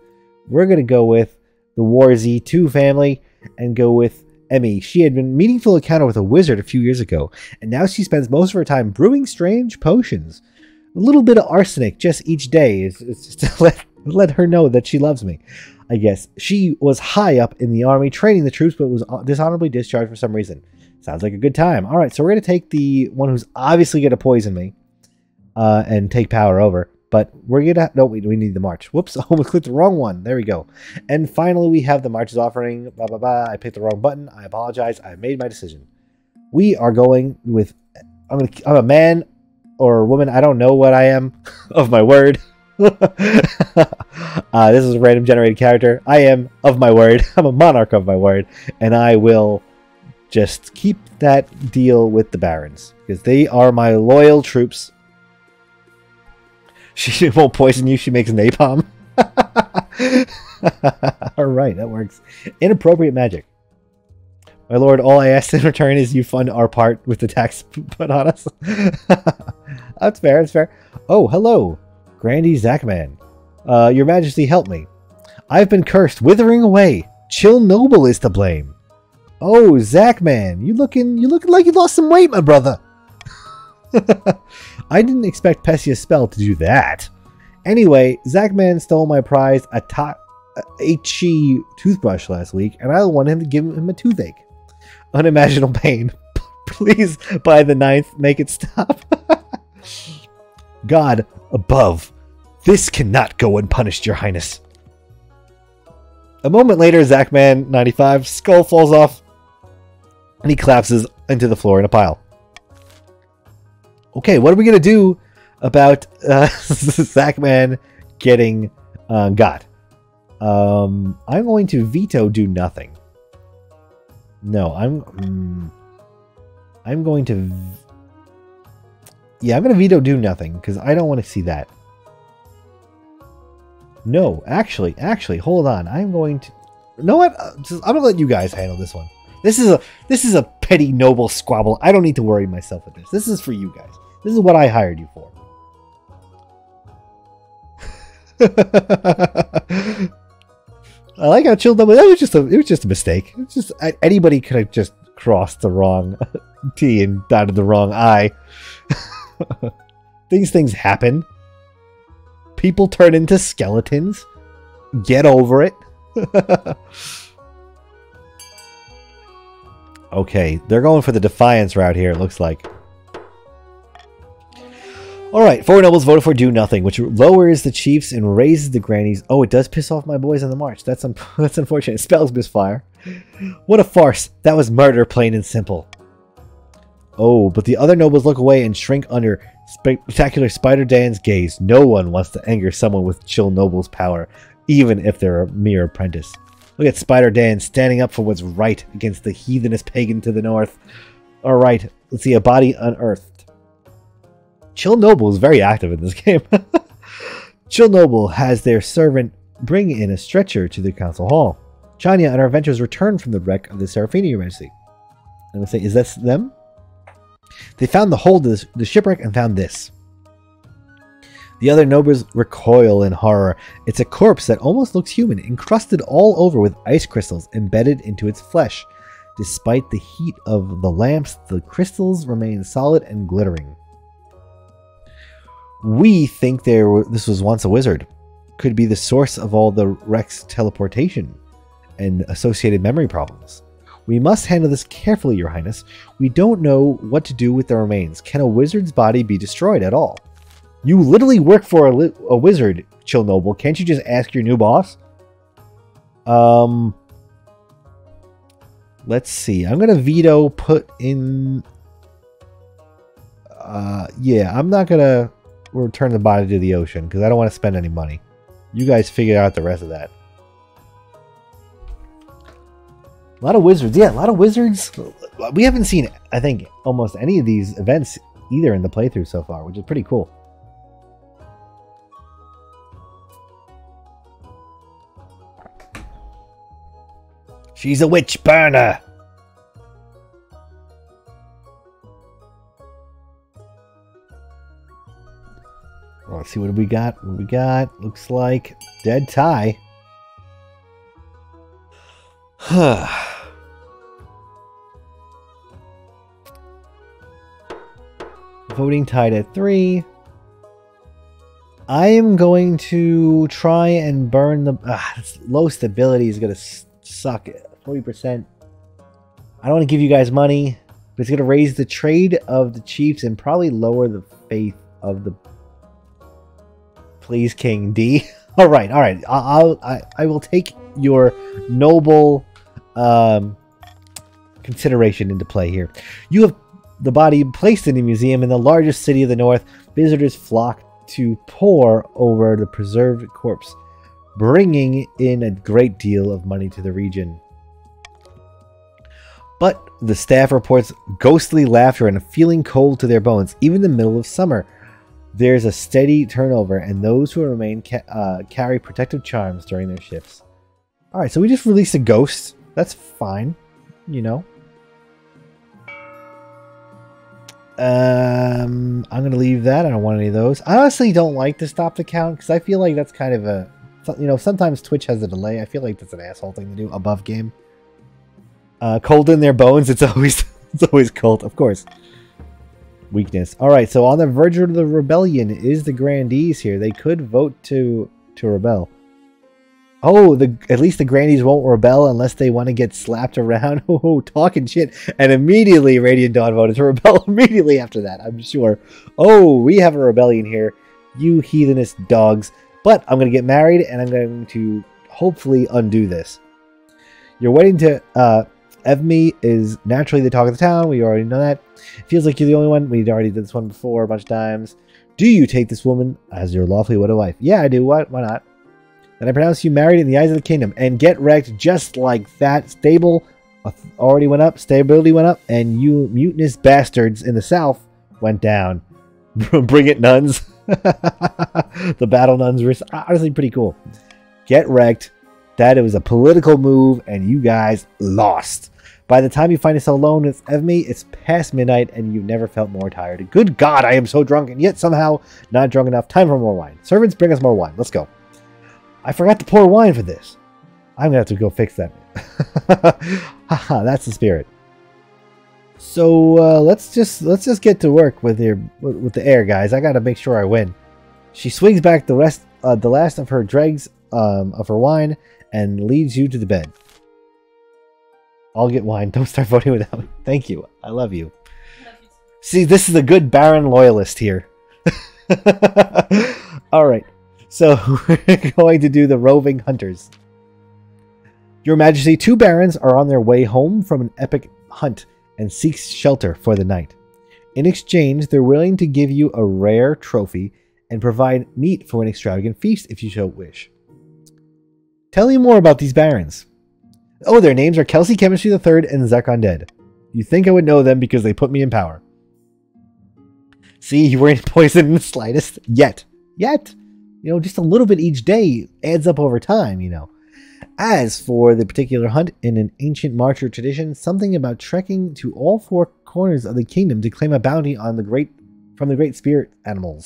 the War Z2 family and go with Emmy. She had been meaningful encounter with a wizard a few years ago, and now she spends most of her time brewing strange potions. A little bit of arsenic just each day is just to let her know that she loves me, I guess. She was high up in the army training the troops, but was dishonorably discharged for some reason. Sounds like a good time. All right, so we're going to take the one who's obviously going to poison me and take power over. But we're going to... No, we need the march. Whoops, I almost clicked the wrong one. There we go. And finally, we have the marches offering. Blah, blah, blah. I picked the wrong button. I apologize. I made my decision. We are going with... I'm a man or a woman. I don't know what I am of my word. This is a random generated character. I am of my word. I'm a monarch of my word. And I will... just keep that deal with the barons, because they are my loyal troops. She won't poison you, she makes napalm. Alright, that works. Inappropriate magic. My lord, all I ask in return is you fund our part with the tax put on us. That's fair, that's fair. Oh, hello. Grandeez Zachman. Your majesty, help me. I've been cursed, withering away. Chill Noble is to blame. Oh, Zachman, you looking like you lost some weight, my brother. I didn't expect Pessia's spell to do that. Anyway, Zachman stole my prized HE toothbrush last week, and I wanted him to give him a toothache. Unimaginable pain. Please, by the 9th, make it stop. God above, this cannot go unpunished, your highness. A moment later, Zachman 95 skull falls off, and he collapses into the floor in a pile. Okay, what are we going to do about Zachman getting got? I'm going to veto do nothing. No, I'm going to... Yeah, I'm going to veto do nothing, because I don't want to see that. No, actually, hold on. I'm going to... You know what? I'm going to let you guys handle this one. This is a petty noble squabble. I don't need to worry myself with this. This is for you guys. This is what I hired you for. I like how chill noble. It was just a mistake. It's just anybody could have just crossed the wrong T and dotted the wrong I. These things happen. People turn into skeletons. Get over it. Okay, they're going for the defiance route here, it looks like. Alright, 4 nobles voted for do nothing, which lowers the chiefs and raises the grannies. Oh, it does piss off my boys on the march. That's unfortunate. Spells misfire. What a farce. That was murder, plain and simple. Oh, but the other nobles look away and shrink under spectacular Spider Dan's gaze. No one wants to anger someone with chill noble's power, even if they're a mere apprentice. Look at Spider Dan standing up for what's right against the heathenist pagan to the north. Alright, let's see a body unearthed. Chill Noble is very active in this game. Chill Noble has their servant bring in a stretcher to the council hall. Chania and our adventurers return from the wreck of the Serafini University. I'm going to say, is this them? They found the hold of the shipwreck and found this. The other nobles recoil in horror. It's a corpse that almost looks human, encrusted all over with ice crystals embedded into its flesh. Despite the heat of the lamps, the crystals remain solid and glittering. We think this was once a wizard. Could be the source of all the wreck's teleportation and associated memory problems. We must handle this carefully, Your Highness. We don't know what to do with the remains. Can a wizard's body be destroyed at all? You literally work for a wizard, Chill Noble. Can't you just ask your new boss? Let's see. I'm going to veto put in... yeah, I'm not going to return the body to the ocean because I don't want to spend any money. You guys figure out the rest of that. A lot of wizards. Yeah, a lot of wizards. We haven't seen, I think, almost any of these events either in the playthrough so far, which is pretty cool. She's a witch burner. Well, let's see what we got. What we got? Looks like dead tie. Voting tied at 3. I am going to try and burn the... low stability is going to suck. 40%. I don't want to give you guys money, but it's going to raise the trade of the chiefs and probably lower the faith of the... Please, King D. All right. I will take your noble consideration into play here. You have the body placed in the museum in the largest city of the north. Visitors flock to pore over the preserved corpse, bringing in a great deal of money to the region. But the staff reports ghostly laughter and a feeling cold to their bones, even in the middle of summer. There's a steady turnover, and those who remain carry protective charms during their shifts. Alright, so we just released a ghost. That's fine, you know. I'm going to leave that. I don't want any of those. I honestly don't like to stop the count, because I feel like that's kind of a... You know, sometimes Twitch has a delay. I feel like that's an asshole thing to do above game. Cold in their bones, it's always cold, of course. Weakness. Alright, so on the verge of the rebellion is the Grandeez here. They could vote to rebel. Oh, at least the Grandeez won't rebel unless they want to get slapped around. Oh, talking shit. And immediately Radiant Dawn voted to rebel immediately after that, I'm sure. Oh, we have a rebellion here. You heathenist dogs. But I'm going to get married and I'm going to hopefully undo this. You're waiting to... Evme is naturally the talk of the town. We already know that. It feels like you're the only one. We already did this one before a bunch of times. Do you take this woman as your lawfully wedded wife? Yeah, I do. What? Why not? Then I pronounce you married in the eyes of the kingdom. And get wrecked just like that. Stable already went up. Stability went up. And you mutinous bastards in the south went down. Bring it, nuns. The battle nuns were honestly pretty cool. Get wrecked. That it was a political move. And you guys lost. By the time you find yourself alone with Evme, it's past midnight and you've never felt more tired. Good God, I am so drunk and yet somehow not drunk enough. Time for more wine. Servants, bring us more wine. Let's go. I forgot to pour wine for this. I'm gonna have to go fix that. Haha, that's the spirit. So let's just get to work with the air, guys. I gotta make sure I win. She swings back the last of her dregs of her wine and leads you to the bed. I'll get wine. Don't start voting without me. Thank you. I love you. See, this is a good Baron loyalist here. Alright, so we're going to do the roving hunters. Your Majesty, 2 barons are on their way home from an epic hunt and seek shelter for the night. In exchange, they're willing to give you a rare trophy and provide meat for an extravagant feast if you so wish. Tell me more about these barons. Oh, their names are Kelsey Chemistry III and Zek Undead. You think I would know them because they put me in power. See, you weren't poisoned in the slightest. Yet. You know, just a little bit each day adds up over time, you know. As for the particular hunt in an ancient marcher tradition, something about trekking to all 4 corners of the kingdom to claim a bounty on the great spirit animal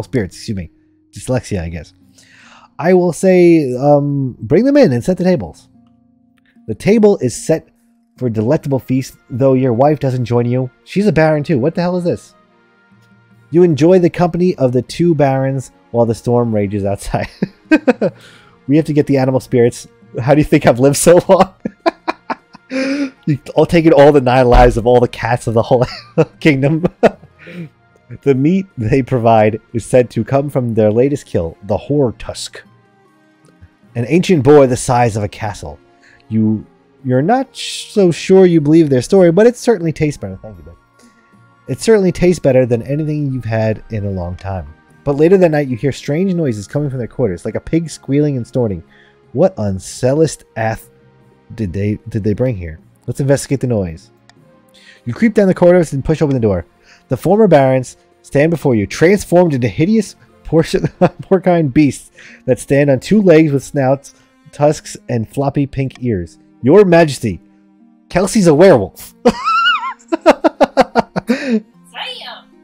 spirits, excuse me. Dyslexia, I guess. I will say, bring them in and set the tables. The table is set for a delectable feast, though your wife doesn't join you. She's a baron too. What the hell is this? You enjoy the company of the 2 barons while the storm rages outside. We have to get the animal spirits. How do you think I've lived so long? I'll take all the 9 lives of all the cats of the whole kingdom. The meat they provide is said to come from their latest kill, the Hor Tusk. An ancient boar the size of a castle. You're not so sure you believe their story, but it certainly tastes better. Thank you, babe. It certainly tastes better than anything you've had in a long time. But later that night, you hear strange noises coming from their quarters, like a pig squealing and snorting. What on Celest Ath did they bring here? Let's investigate the noise. You creep down the corridors and push open the door. The former barons stand before you, transformed into hideous porcine beasts that stand on 2 legs with snouts, tusks, and floppy pink ears. Your Majesty, Kelsey's a werewolf.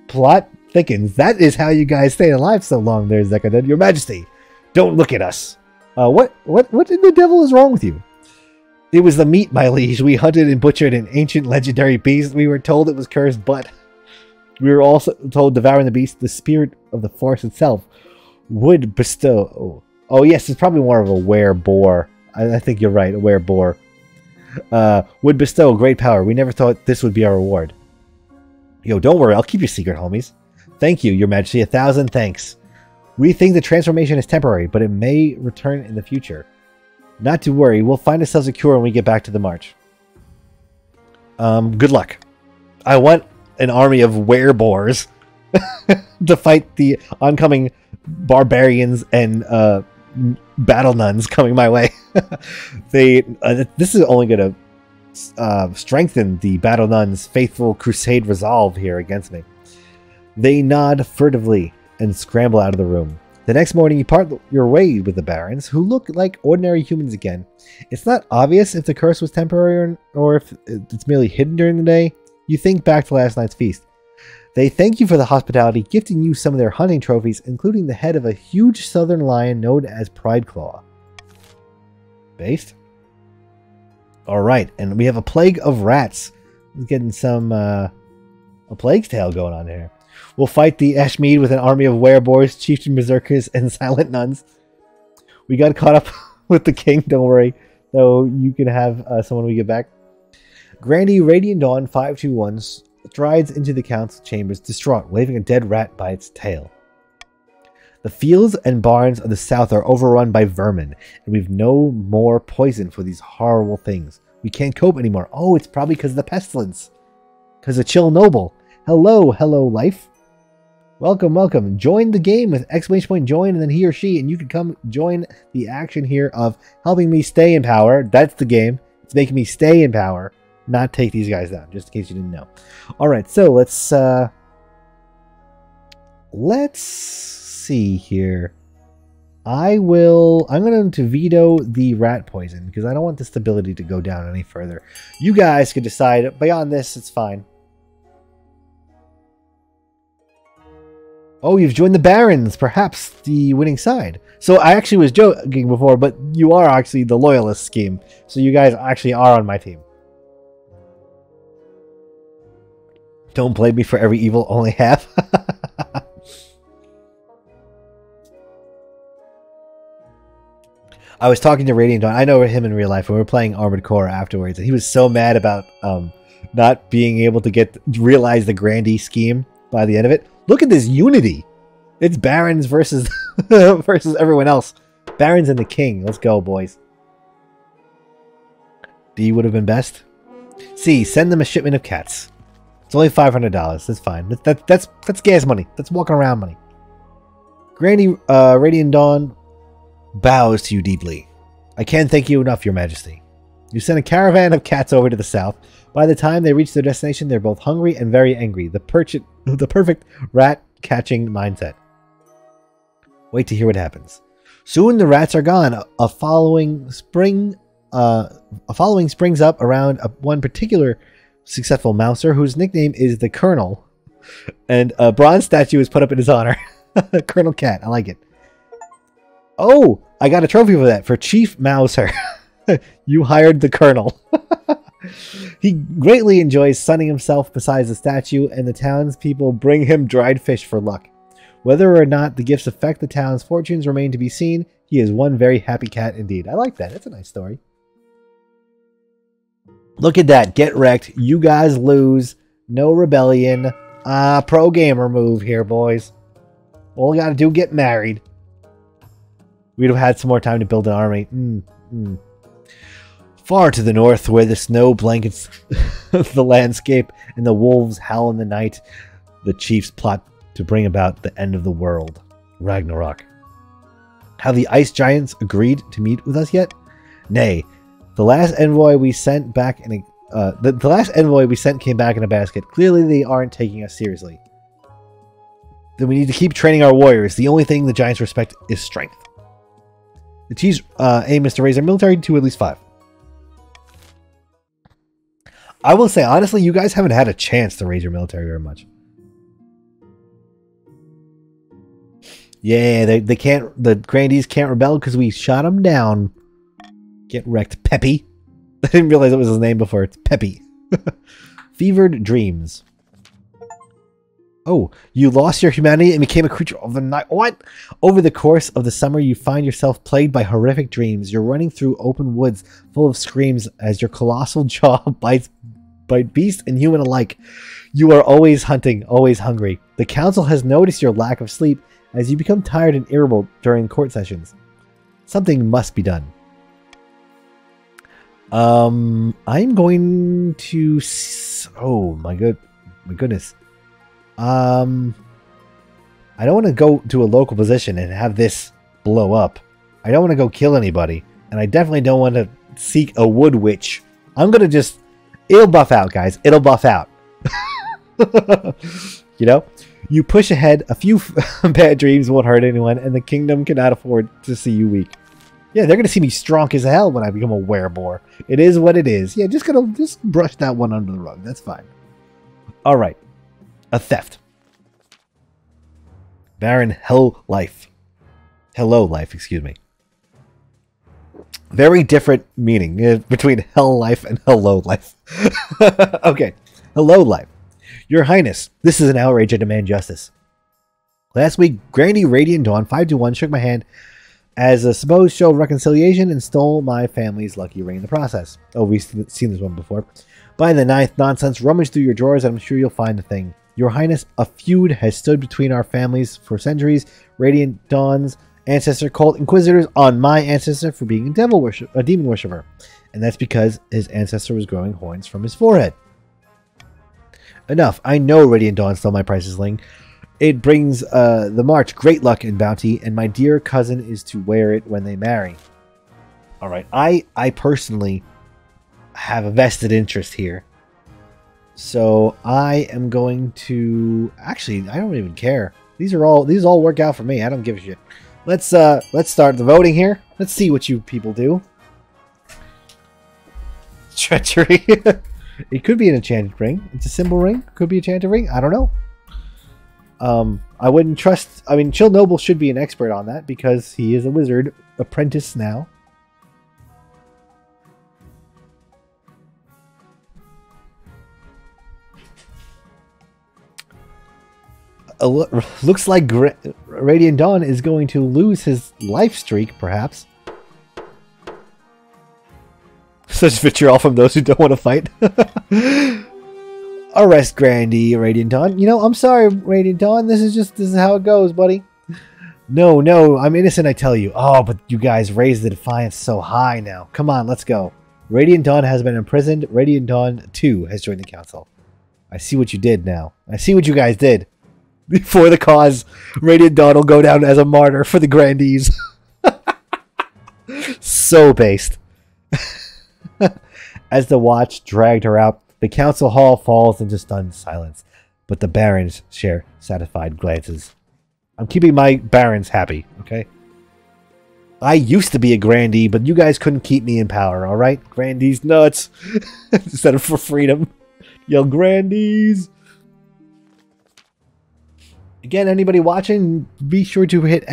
Plot thickens. That is how you guys stay alive so long there, Zekadad. Your Majesty, don't look at us. What in the devil is wrong with you? It was the meat, my liege. We hunted and butchered an ancient legendary beast. We were told it was cursed, but we were also told devouring the beast, the spirit of the forest itself, would bestow... Oh yes, it's probably more of a were-boar. I think you're right, a were-boar. Would bestow great power. We never thought this would be our reward. Yo, don't worry. I'll keep your secret, homies. Thank you, Your Majesty. 1,000 thanks. We think the transformation is temporary, but it may return in the future. Not to worry. We'll find ourselves a cure when we get back to the march. Good luck. I want an army of were-boars to fight the oncoming barbarians and battle nuns coming my way. This is only going to strengthen the battle nuns' faithful crusade resolve here against me. They nod furtively and scramble out of the room. The next morning, you part your way with the barons, who look like ordinary humans again. It's not obvious if the curse was temporary or if it's merely hidden during the day. You think back to last night's feast. They thank you for the hospitality, gifting you some of their hunting trophies, including the head of a huge southern lion known as Pride Claw. Based? Alright, and we have a plague of rats. We're getting some, a plague's tale going on here. We'll fight the Ashmead with an army of wereboars, chieftain berserkers, and silent nuns. We got caught up with the king, don't worry. Though you can have someone when we get back. Grandeez Radiant Dawn 521 strides into the council chambers, distraught, waving a dead rat by its tail. The fields and barns of the south are overrun by vermin, and we've no more poison for these horrible things. We can't cope anymore. Oh, it's probably because of the pestilence. Because of Chill Noble. Hello, life. Welcome, welcome. Join the game with ! Join, and then he or she, and you can come join the action here of helping me stay in power. That's the game. It's making me stay in power, not take these guys down, just in case you didn't know. Alright, so let's see here. I'm going to veto the rat poison, because I don't want the stability to go down any further. You guys can decide. Beyond this, it's fine. Oh, you've joined the Barons, perhaps the winning side. So I actually was joking before, but you are actually the loyalist scheme. So you guys actually are on my team. Don't blame me for every evil, only half. I was talking to Radiant Dawn. I know him in real life. We were playing Armored Core afterwards, and he was so mad about not being able to realize the Grandeez scheme by the end of it. Look at this unity. It's Barons versus versus everyone else. Barons and the King. Let's go, boys. D would have been best. C, send them a shipment of cats. It's only $500. That's fine. That's gas money. That's walking around money. Radiant Dawn bows to you deeply. I can't thank you enough, Your Majesty. You sent a caravan of cats over to the south. By the time they reach their destination, they're both hungry and very angry. The perfect rat-catching mindset. Wait to hear what happens. Soon the rats are gone. A following springs up around one particular successful mouser whose nickname is the Colonel, and a bronze statue is put up in his honor. Colonel Cat, I like it. Oh, I got a trophy for that, for Chief Mouser. You hired the Colonel. He greatly enjoys sunning himself beside the statue, and the townspeople bring him dried fish for luck. Whether or not the gifts affect the town's fortunes remain to be seen. He is one very happy cat indeed. I like that. That's a nice story. Look at that. Get wrecked. You guys lose. No rebellion. Pro gamer move here, boys. All we gotta do, get married. We'd have had some more time to build an army. Far to the north, where the snow blankets the landscape and the wolves howl in the night, the chiefs plot to bring about the end of the world. Ragnarok. Have the ice giants agreed to meet with us yet? Nay. The last envoy we sent back in a the last envoy we sent came back in a basket. Clearly they aren't taking us seriously. Then we need to keep training our warriors. The only thing the giants respect is strength. The Chiefs aim is to raise their military to at least 5. I will say, honestly, you guys haven't had a chance to raise your military very much. Yeah, they can't. The Grandeez can't rebel because we shot them down. Get wrecked, Peppy. I didn't realize it was his name before. It's Peppy. Fevered dreams. Oh, you lost your humanity and became a creature of the night. What? Over the course of the summer, you find yourself plagued by horrific dreams. You're running through open woods full of screams as your colossal jaw bites beast and human alike. You are always hunting, always hungry. The council has noticed your lack of sleep as you become tired and irritable during court sessions. Something must be done. I'm going to... Oh, my goodness. I don't want to go to a local position and have this blow up. I don't want to go kill anybody. And I definitely don't want to seek a wood witch. I'm going to just... It'll buff out, guys. It'll buff out. You know? You push ahead. A few bad dreams won't hurt anyone, and the kingdom cannot afford to see you weak. Yeah, they're going to see me strong as hell when I become a werebore. It is what it is. Yeah, just brush that one under the rug. That's fine. All right. A theft. Baron Hell Life. Hello Life, excuse me. Very different meaning between Hell Life and Hello Life. Okay. Hello Life. Your Highness, this is an outrage. I demand justice. Last week, Granny Radiant Dawn 5-1 shook my hand as a supposed show of reconciliation and stole my family's lucky ring in the process. Oh, we've seen this one before. By the 9th nonsense, rummage through your drawers and I'm sure you'll find the thing. Your Highness, a feud has stood between our families for centuries. Radiant Dawn's ancestor called inquisitors on my ancestor for being a demon worshipper. And that's because his ancestor was growing horns from his forehead. Enough. I know Radiant Dawn stole my priceless ring. It brings the march great luck and bounty, and my dear cousin is to wear it when they marry. Alright, I personally have a vested interest here. So I am going to... Actually, I don't even care. These all work out for me. I don't give a shit. Let's start the voting here. Let's see what you people do. Treachery. It could be an enchanted ring. It's a symbol ring. Could be a enchanted ring. I don't know. I wouldn't trust... I mean, Chill Noble should be an expert on that because he is a wizard apprentice now. Looks like Radiant Dawn is going to lose his life streak, perhaps. Such vitriol from those who don't want to fight. Arrest Grandeez, Radiant Dawn. You know, I'm sorry, Radiant Dawn. This is how it goes, buddy. No, I'm innocent, I tell you. Oh, but you guys raised the defiance so high now. Come on, let's go. Radiant Dawn has been imprisoned. Radiant Dawn 2 has joined the council. I see what you did now. I see what you guys did. For the cause, Radiant Dawn will go down as a martyr for the Grandeez. So based. As the watch dragged her out, the council hall falls into stunned silence, but the barons share satisfied glances. I'm keeping my barons happy, okay? I used to be a Grandeez, but you guys couldn't keep me in power, alright? Grandeez nuts! Instead of for freedom. Yell Grandeez! Again, anybody watching, be sure to hit !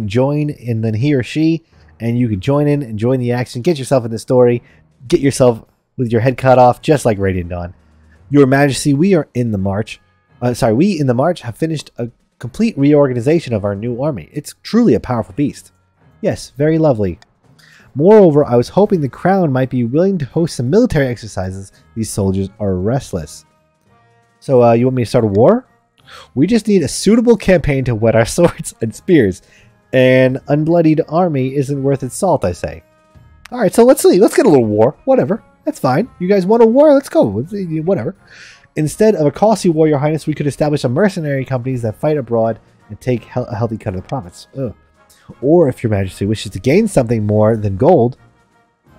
join and then he or she, and you can join in and join the action. Get yourself in the story. Get yourself with your head cut off, just like Radiant Dawn. Your Majesty, we in the March have finished a complete reorganization of our new army. It's truly a powerful beast. Yes, very lovely. Moreover, I was hoping the Crown might be willing to host some military exercises. These soldiers are restless. So, you want me to start a war? We just need a suitable campaign to whet our swords and spears. An unbloodied army isn't worth its salt, I say. Alright, so let's see. Let's get a little war. Whatever. That's fine. You guys want a war? Let's go. Whatever. Instead of a costly war, Your Highness, we could establish a mercenary companies that fight abroad and take a healthy cut of the profits. Ugh. Or if Your Majesty wishes to gain something more than gold,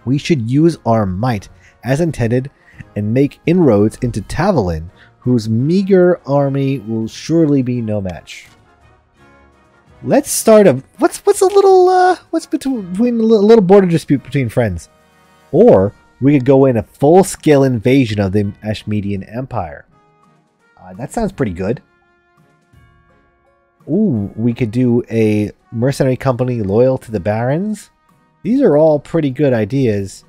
we should use our might, as intended, and make inroads into Tavalin, whose meager army will surely be no match. Let's start a... What's a little... what's between a little border dispute between friends? Or we could go in a full-scale invasion of the Ashmedian Empire. That sounds pretty good. Ooh, we could do a mercenary company loyal to the barons. These are all pretty good ideas.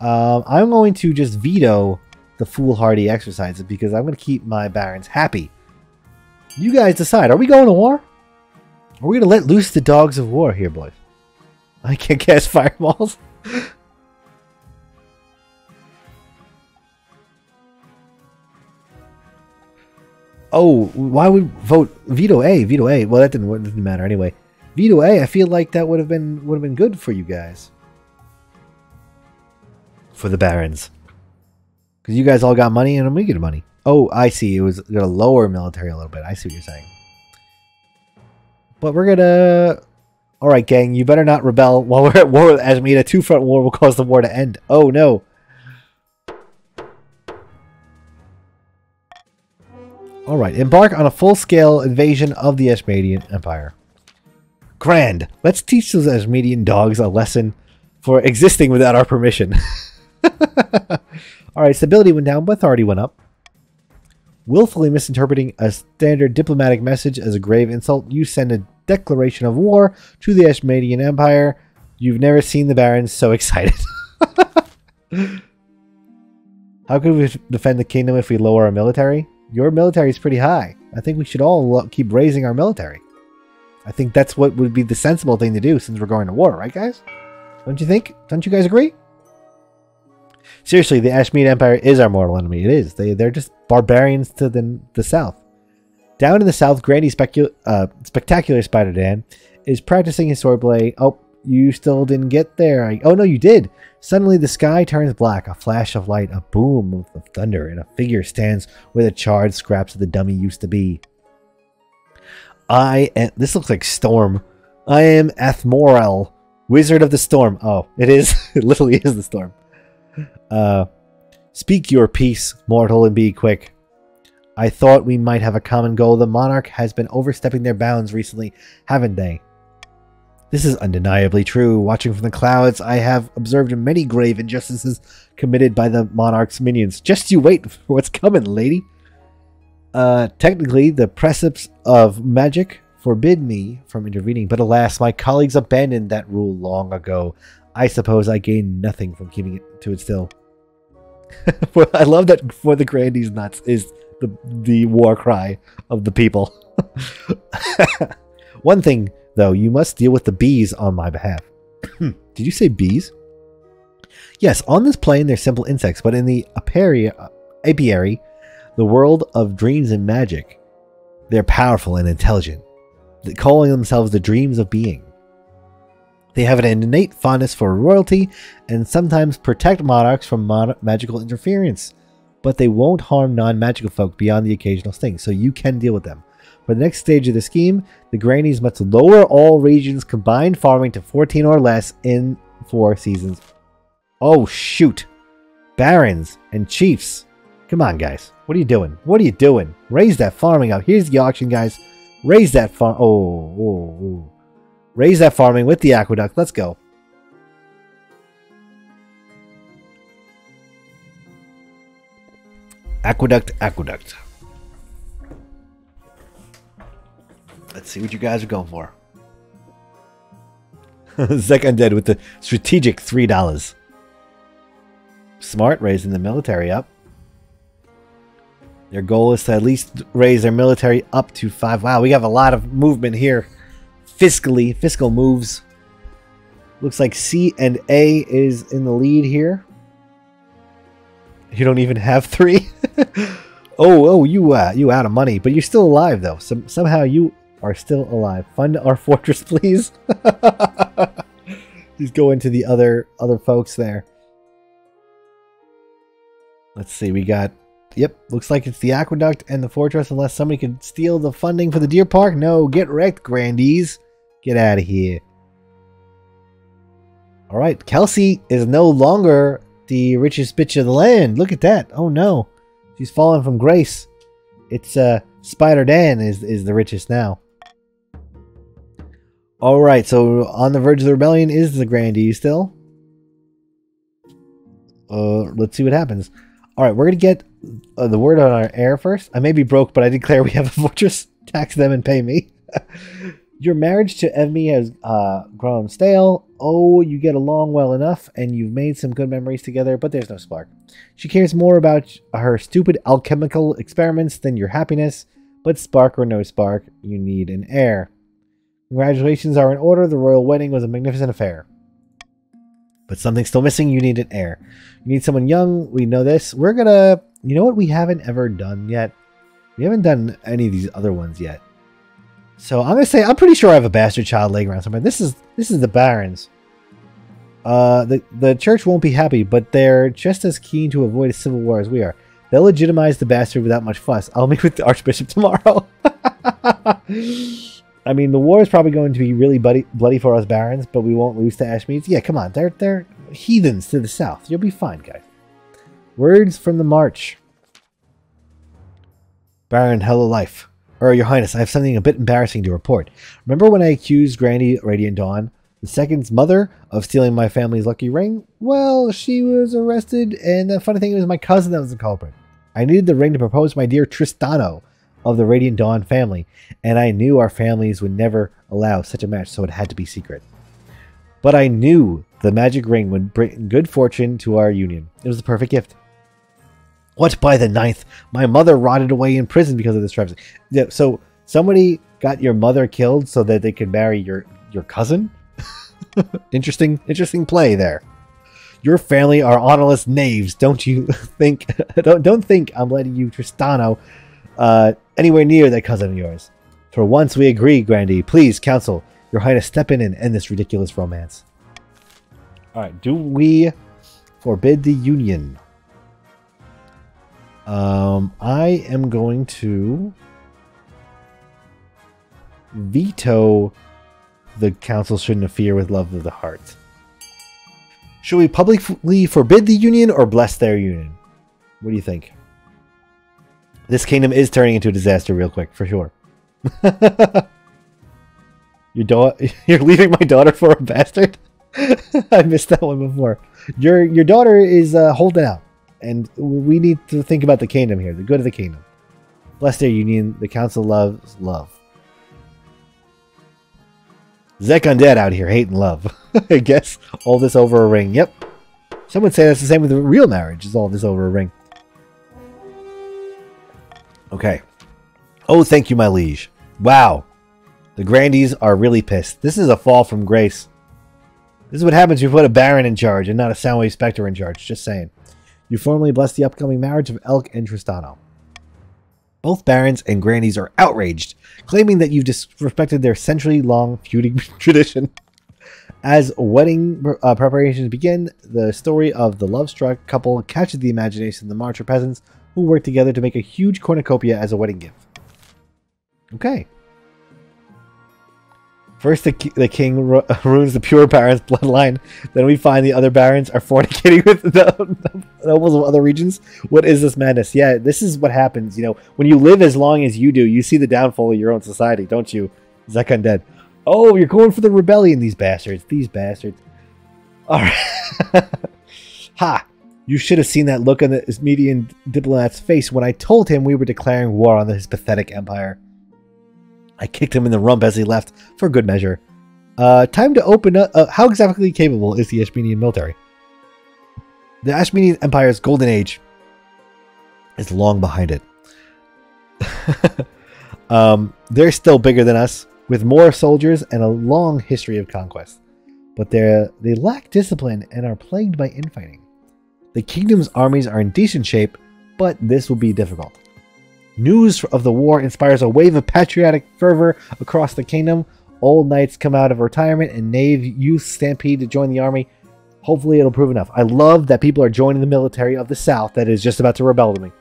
I'm going to just veto the foolhardy exercises because I'm going to keep my barons happy. You guys decide. Are we going to war? Are we going to let loose the dogs of war here, boys? I can't cast fireballs. Oh, why would we vote veto A? Veto A. Well, that didn't matter anyway. Veto A. I feel like that would have been good for you guys. For the barons. Because you guys all got money and we get money. Oh, I see. It was going to lower military a little bit. I see what you're saying. But we're going to... Alright, gang. You better not rebel while we're at war with Ashmeda. A two-front war will cause the war to end. Oh, no. Alright. Embark on a full-scale invasion of the Ashmedian Empire. Grand. Let's teach those Ashmedian dogs a lesson for existing without our permission. Alright, stability went down, but authority went up. Willfully misinterpreting a standard diplomatic message as a grave insult, you send a declaration of war to the Ashmedian Empire. You've never seen the barons so excited. How could we defend the kingdom if we lower our military? Your military is pretty high. I think we should all keep raising our military. I think that's what would be the sensible thing to do since we're going to war, right guys? Don't you think? Don't you guys agree? Seriously, the Ashmede Empire is our mortal enemy. It is. They're just barbarians to the south. Down in the south, Grandeez Spectacular Spider-Dan is practicing his swordplay. Oh, you still didn't get there. Oh, no, you did. Suddenly, the sky turns black. A flash of light, a boom of thunder, and a figure stands where the charred scraps of the dummy used to be. This looks like Storm. I am Athmorel, Wizard of the Storm. Oh, it is. It literally is the Storm. Speak your peace, mortal, and be quick. I thought we might have a common goal. The monarch has been overstepping their bounds recently, haven't they? This is undeniably true. Watching from the clouds, I have observed many grave injustices committed by the monarch's minions. Just you wait for what's coming, lady. Technically, the precepts of magic forbid me from intervening, but alas, my colleagues abandoned that rule long ago. I suppose I gain nothing from keeping it to it still. I love that for the Grandeez nuts is the war cry of the people. One thing, though, you must deal with the bees on my behalf. Did you say bees? Yes, on this plane they're simple insects, but in the apiary, the world of dreams and magic, they're powerful and intelligent, calling themselves the dreams of being. They have an innate fondness for royalty and sometimes protect monarchs from magical interference, but they won't harm non-magical folk beyond the occasional sting, so you can deal with them. For the next stage of the scheme, the Grandeez must lower all regions' combined farming to 14 or less in 4 seasons. Oh shoot! Barons and chiefs! Come on, guys. What are you doing? What are you doing? Raise that farming up. Here's the auction, guys. Raise that farm. Oh. Raise that farming with the aqueduct. Let's go. Aqueduct. Let's see what you guys are going for. Zek Undead with the strategic $3. Smart, raising the military up. Their goal is to at least raise their military up to 5. Wow, we have a lot of movement here. Fiscal moves. Looks like C and A is in the lead here. You don't even have 3? you out of money, but you're still alive though. Somehow you are still alive. Fund our fortress, please. Please go into the other folks there. Let's see, we got... Yep, looks like it's the aqueduct and the fortress, unless somebody can steal the funding for the deer park. No, get wrecked, Grandeez. Get out of here. Alright, Kelsey is no longer the richest bitch of the land. Look at that. Oh no. She's fallen from grace. It's Spider Dan is the richest now. Alright, so on the verge of the rebellion is the Grandeez still. Let's see what happens. Alright, we're going to get the word on our heir first. I may be broke, but I declare we have a fortress. Tax them and pay me. Your marriage to Evmy has grown stale. Oh, you get along well enough, and you've made some good memories together, but there's no spark. She cares more about her stupid alchemical experiments than your happiness, but spark or no spark, you need an heir. Congratulations are in order. The royal wedding was a magnificent affair. But something's still missing. You need an heir. You need someone young. We know this. We're gonna... You know what we haven't ever done yet? We haven't done any of these other ones yet. So I'm gonna say I'm pretty sure I have a bastard child laying around somewhere. This is the barons. The church won't be happy, but they're just as keen to avoid a civil war as we are. They'll legitimize the bastard without much fuss. I'll meet with the archbishop tomorrow. I mean, the war is probably going to be really bloody for us barons, but we won't lose to Ashmeads. Yeah, come on. They're heathens to the south. You'll be fine, guys. Words from the march. Baron, hello life. Your Highness, I have something a bit embarrassing to report. Remember when I accused Granny Radiant Dawn, the second's mother, of stealing my family's lucky ring? Well, she was arrested, and the funny thing was my cousin that was the culprit. I needed the ring to propose to my dear Tristano of the Radiant Dawn family, and I knew our families would never allow such a match, so it had to be secret. But I knew the magic ring would bring good fortune to our union. It was the perfect gift. What, by the 9th? My mother rotted away in prison because of this travesty. Yeah, so somebody got your mother killed so that they could marry your cousin? Interesting play there. Your family are honorless knaves. Don't you think? Don't think I'm letting you Tristano anywhere near that cousin of yours. For once we agree, Grandy. Please, counsel, Your Highness, step in and end this ridiculous romance. All right, do we forbid the union? I am going to veto the council should interfere with love of the heart. Should we publicly forbid the union or bless their union? What do you think? This kingdom is turning into a disaster real quick, for sure. You're leaving my daughter for a bastard? I missed that one before. Your daughter is holding out. And we need to think about the kingdom here, the good of the kingdom. Bless their union. The council loves love. Zek Undead out here hating love. I guess all this over a ring. Yep. Some would say that's the same with a real marriage. Is all this over a ring. Okay. Oh, thank you, my liege. Wow. The Grandeez are really pissed. This is a fall from grace. This is what happens when you put a Baron in charge and not a SoundwaveSpectre in charge. Just saying. You formally bless the upcoming marriage of Elk and Tristano. Both Barons and Grandeez are outraged, claiming that you've disrespected their century-long feuding tradition. As wedding preparations begin, the story of the love-struck couple catches the imagination of the Marcher peasants who work together to make a huge cornucopia as a wedding gift. Okay. First, the king ruins the pure Baron's bloodline. Then we find the other Barons are fornicating with the nobles of other regions. What is this madness? Yeah, this is what happens. You know, when you live as long as you do, you see the downfall of your own society, don't you? Zek Undead. Oh, you're going for the rebellion, these bastards. These bastards. All right. Ha! You should have seen that look on this median diplomat's face when I told him we were declaring war on his pathetic empire. I kicked him in the rump as he left, for good measure. Time to open up... how exactly capable is the Ashmenian military? The Ashmenian Empire's golden age is long behind it. They're still bigger than us, with more soldiers and a long history of conquest. But they lack discipline and are plagued by infighting. The kingdom's armies are in decent shape, but this will be difficult. News of the war inspires a wave of patriotic fervor across the kingdom. Old knights come out of retirement and knave youth stampede to join the army. Hopefully it'll prove enough. I love that people are joining the military of the South that is just about to rebel to me.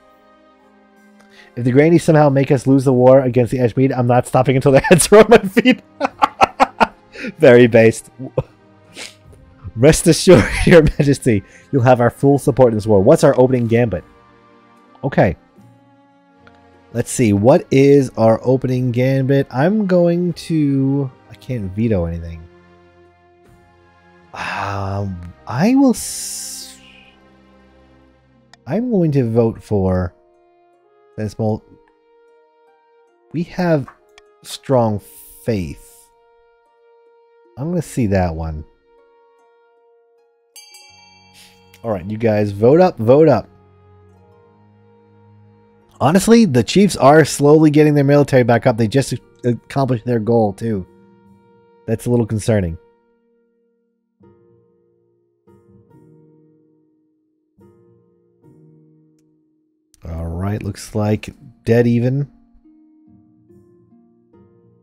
If the Grandees somehow make us lose the war against the Ashmead, I'm not stopping until their heads are on my feet. Very based. Rest assured, Your Majesty, you'll have our full support in this war. What's our opening gambit? Okay. Let's see. What is our opening gambit? I'm going to... I can't veto anything. I will... I'm going to vote for... Sensible. We have strong faith. I'm going to see that one. Alright, you guys, vote up, vote up. Honestly, the Chiefs are slowly getting their military back up. They just accomplished their goal, too. That's a little concerning. Alright, looks like dead even.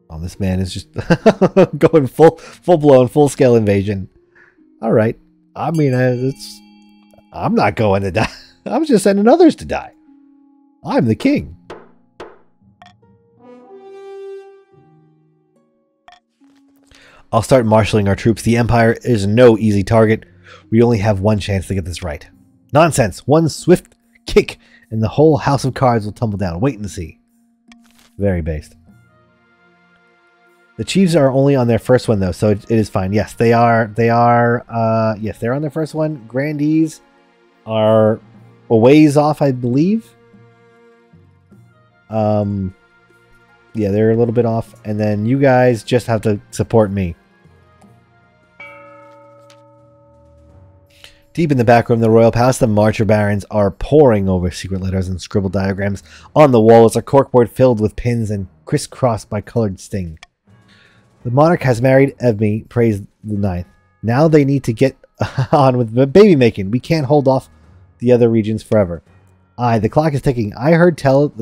Oh, this man is just going full-blown, full-scale invasion. Alright. I mean, I'm not going to die. I'm just sending others to die. I'm the king. I'll start marshalling our troops. The Empire is no easy target. We only have one chance to get this right. Nonsense. One swift kick and the whole house of cards will tumble down. Wait and see. Very based. The Chiefs are only on their first one, though, so it is fine. Yes, they are. Yes, they're on their first one. Grandeez are a ways off, I believe. Yeah, they're a little bit off. And then you guys just have to support me. Deep in the back room of the royal palace, the Marcher Barons are poring over secret letters and scribbled diagrams. On the wall is a corkboard filled with pins and crisscrossed by colored sting. The monarch has married Evme, praise the ninth. Now they need to get on with baby making. We can't hold off the other regions forever. Aye, the clock is ticking. I heard tell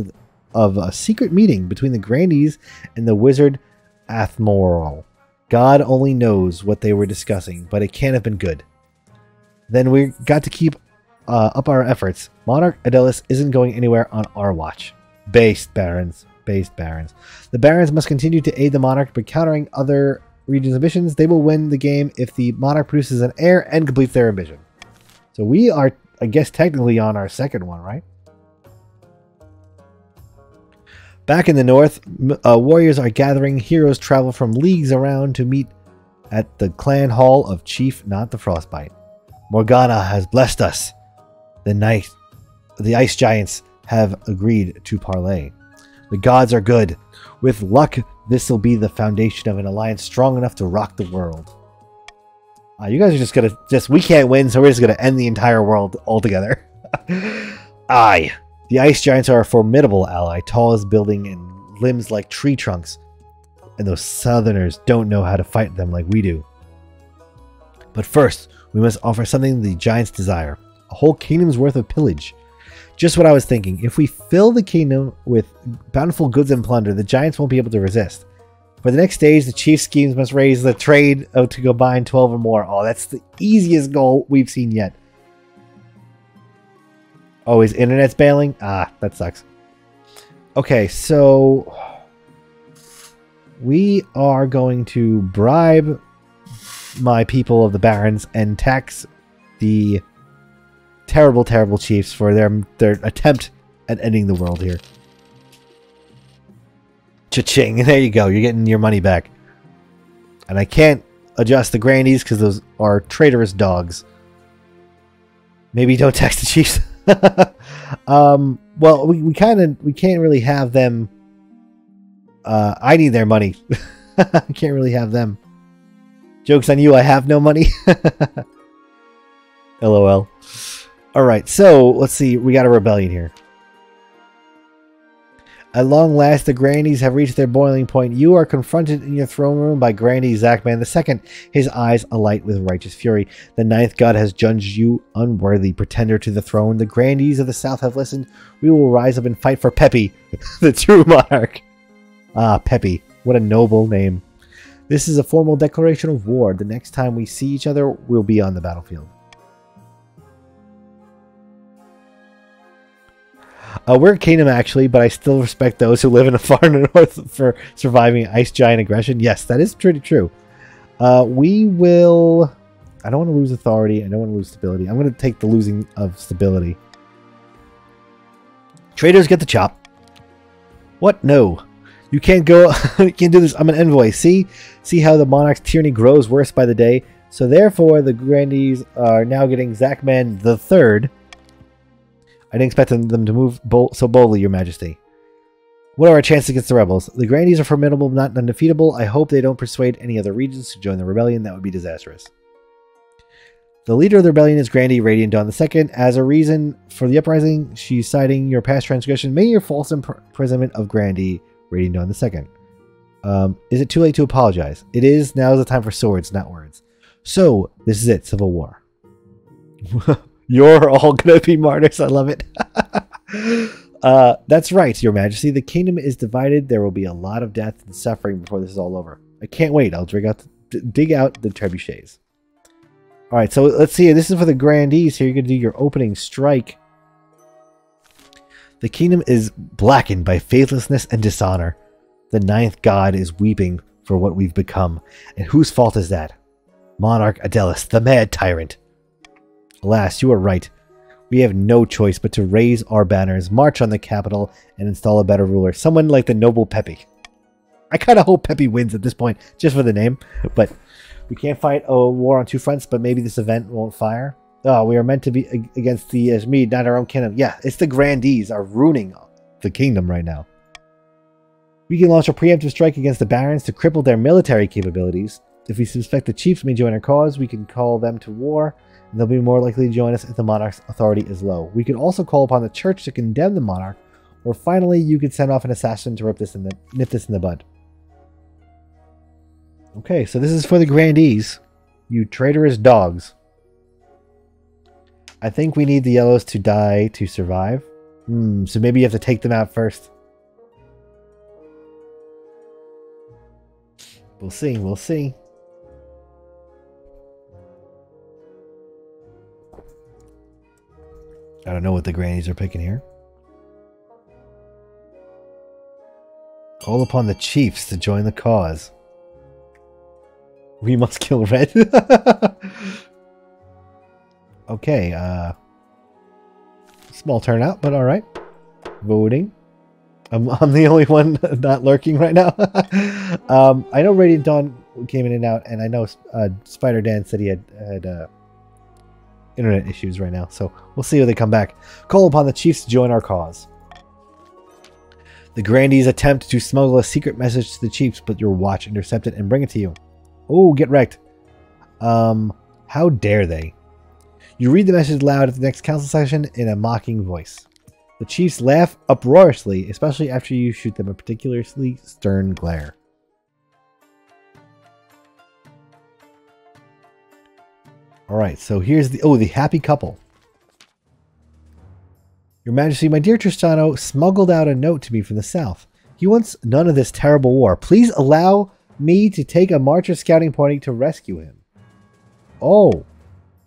of a secret meeting between the Grandeez and the wizard Athmoral. God only knows what they were discussing, but it can't have been good. Then we got to keep up our efforts. Monarch Adelis isn't going anywhere on our watch. Based Barons. Based Barons. The Barons must continue to aid the monarch by countering other regions' ambitions. They will win the game if the monarch produces an heir and completes their ambition. So we are, I guess, technically on our second one, right? Back in the north, warriors are gathering. Heroes travel from leagues around to meet at the clan hall of Chief Not the Frostbite. Morgana has blessed us. The ice giants have agreed to parley. The gods are good. With luck, this will be the foundation of an alliance strong enough to rock the world. You guys are just gonna... we can't win, so we're just gonna end the entire world altogether. Aye. The ice giants are a formidable ally, tall as building and limbs like tree trunks. And those southerners don't know how to fight them like we do. But first, we must offer something the giants desire. A whole kingdom's worth of pillage. Just what I was thinking. If we fill the kingdom with bountiful goods and plunder, the giants won't be able to resist. For the next stage, the chief schemes must raise the trade to combine 12 or more. Oh, that's the easiest goal we've seen yet. Oh, his internet's bailing? Ah, that sucks. Okay, so... we are going to bribe my people of the barons and tax the terrible, terrible chiefs for their attempt at ending the world here. Cha-ching. There you go. You're getting your money back. And I can't adjust the Grandeez because those are traitorous dogs. Maybe don't tax the chiefs. Well, we can't really have them. I need their money. I can't really have them. Joke's on you, I have no money. LOL. Alright, so let's see. We got a rebellion here. At long last, the Grandeez have reached their boiling point. You are confronted in your throne room by Grandeez Zachman II, his eyes alight with righteous fury. The ninth god has judged you unworthy pretender to the throne. The Grandeez of the south have listened. We will rise up and fight for Peppy, the true monarch. Ah, Peppy. What a noble name. This is a formal declaration of war. The next time we see each other, we'll be on the battlefield. We're a kingdom, actually, but I still respect those who live in the far north for surviving ice giant aggression. Yes, that is pretty true. We will... I don't want to lose authority. I don't want to lose stability. I'm going to take the losing of stability. Traders get the chop. What? No. You can't go... you can't do this. I'm an envoy. See how the monarch's tyranny grows worse by the day? So therefore, the Grandeez are now getting Zachman III. I didn't expect them to move so boldly, Your Majesty. What are our chances against the rebels? The Grandeez are formidable, but not undefeatable. I hope they don't persuade any other regions to join the rebellion. That would be disastrous. The leader of the rebellion is Grandeez Radiant Dawn II. As a reason for the uprising, she's citing your past transgression, mainly your false imprisonment of Grandeez Radiant Dawn II. Is it too late to apologize? It is. Now is the time for swords, not words. So, this is it. Civil war. You're all gonna be martyrs. I love it. That's right, Your Majesty. The kingdom is divided. There will be a lot of death and suffering before this is all over. I can't wait. I'll dig out the trebuchets. All right, so let's see. This is for the Grandeez. Here you're gonna do your opening strike. The kingdom is blackened by faithlessness and dishonor. The ninth god is weeping for what we've become. And whose fault is that? Monarch Adelis, the mad tyrant. Alas, you are right. We have no choice but to raise our banners, march on the capital, and install a better ruler. Someone like the noble Peppy. I kind of hope Peppy wins at this point, just for the name. But we can't fight a war on two fronts, but maybe this event won't fire. Oh, we are meant to be against the Ashmead, not our own kingdom. Yeah, it's the Grandeez are ruining the kingdom right now. We can launch a preemptive strike against the barons to cripple their military capabilities. If we suspect the chiefs may join our cause, we can call them to war. They'll be more likely to join us if the monarch's authority is low. We could also call upon the church to condemn the monarch, or finally, you could send off an assassin to nip this in the bud. Okay, so this is for the Grandeez. You traitorous dogs. I think we need the yellows to die to survive. So maybe you have to take them out first. We'll see, we'll see. I don't know what the Grandeez are picking here. Call upon the chiefs to join the cause. We must kill Red. Okay, small turnout, but alright. Voting. I'm the only one not lurking right now. I know Radiant Dawn came in and out, and I know Spider Dan said he had internet issues right now, so we'll see if they come back. Call upon the chiefs to join our cause. The Grandeez attempt to smuggle a secret message to the chiefs, but your watch intercept it and bring it to you. Oh, get wrecked. How dare they? You read the message loud at the next council session in a mocking voice. The chiefs laugh uproariously, especially after you shoot them a particularly stern glare. Alright, so here's the happy couple. Your Majesty, my dear Tristano smuggled out a note to me from the south. He wants none of this terrible war. Please allow me to take a march of scouting party to rescue him. Oh,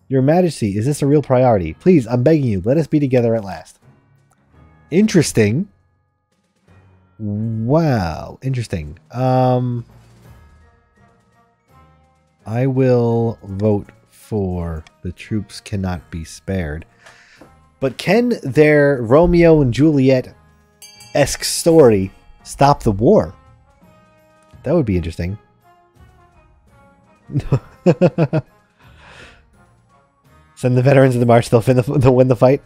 Your Majesty, is this a real priority? Please, I'm begging you, let us be together at last. Interesting. Wow, interesting. I will vote for the troops cannot be spared. But can their Romeo and Juliet-esque story stop the war? That would be interesting. Send the veterans of the march, they'll win the fight.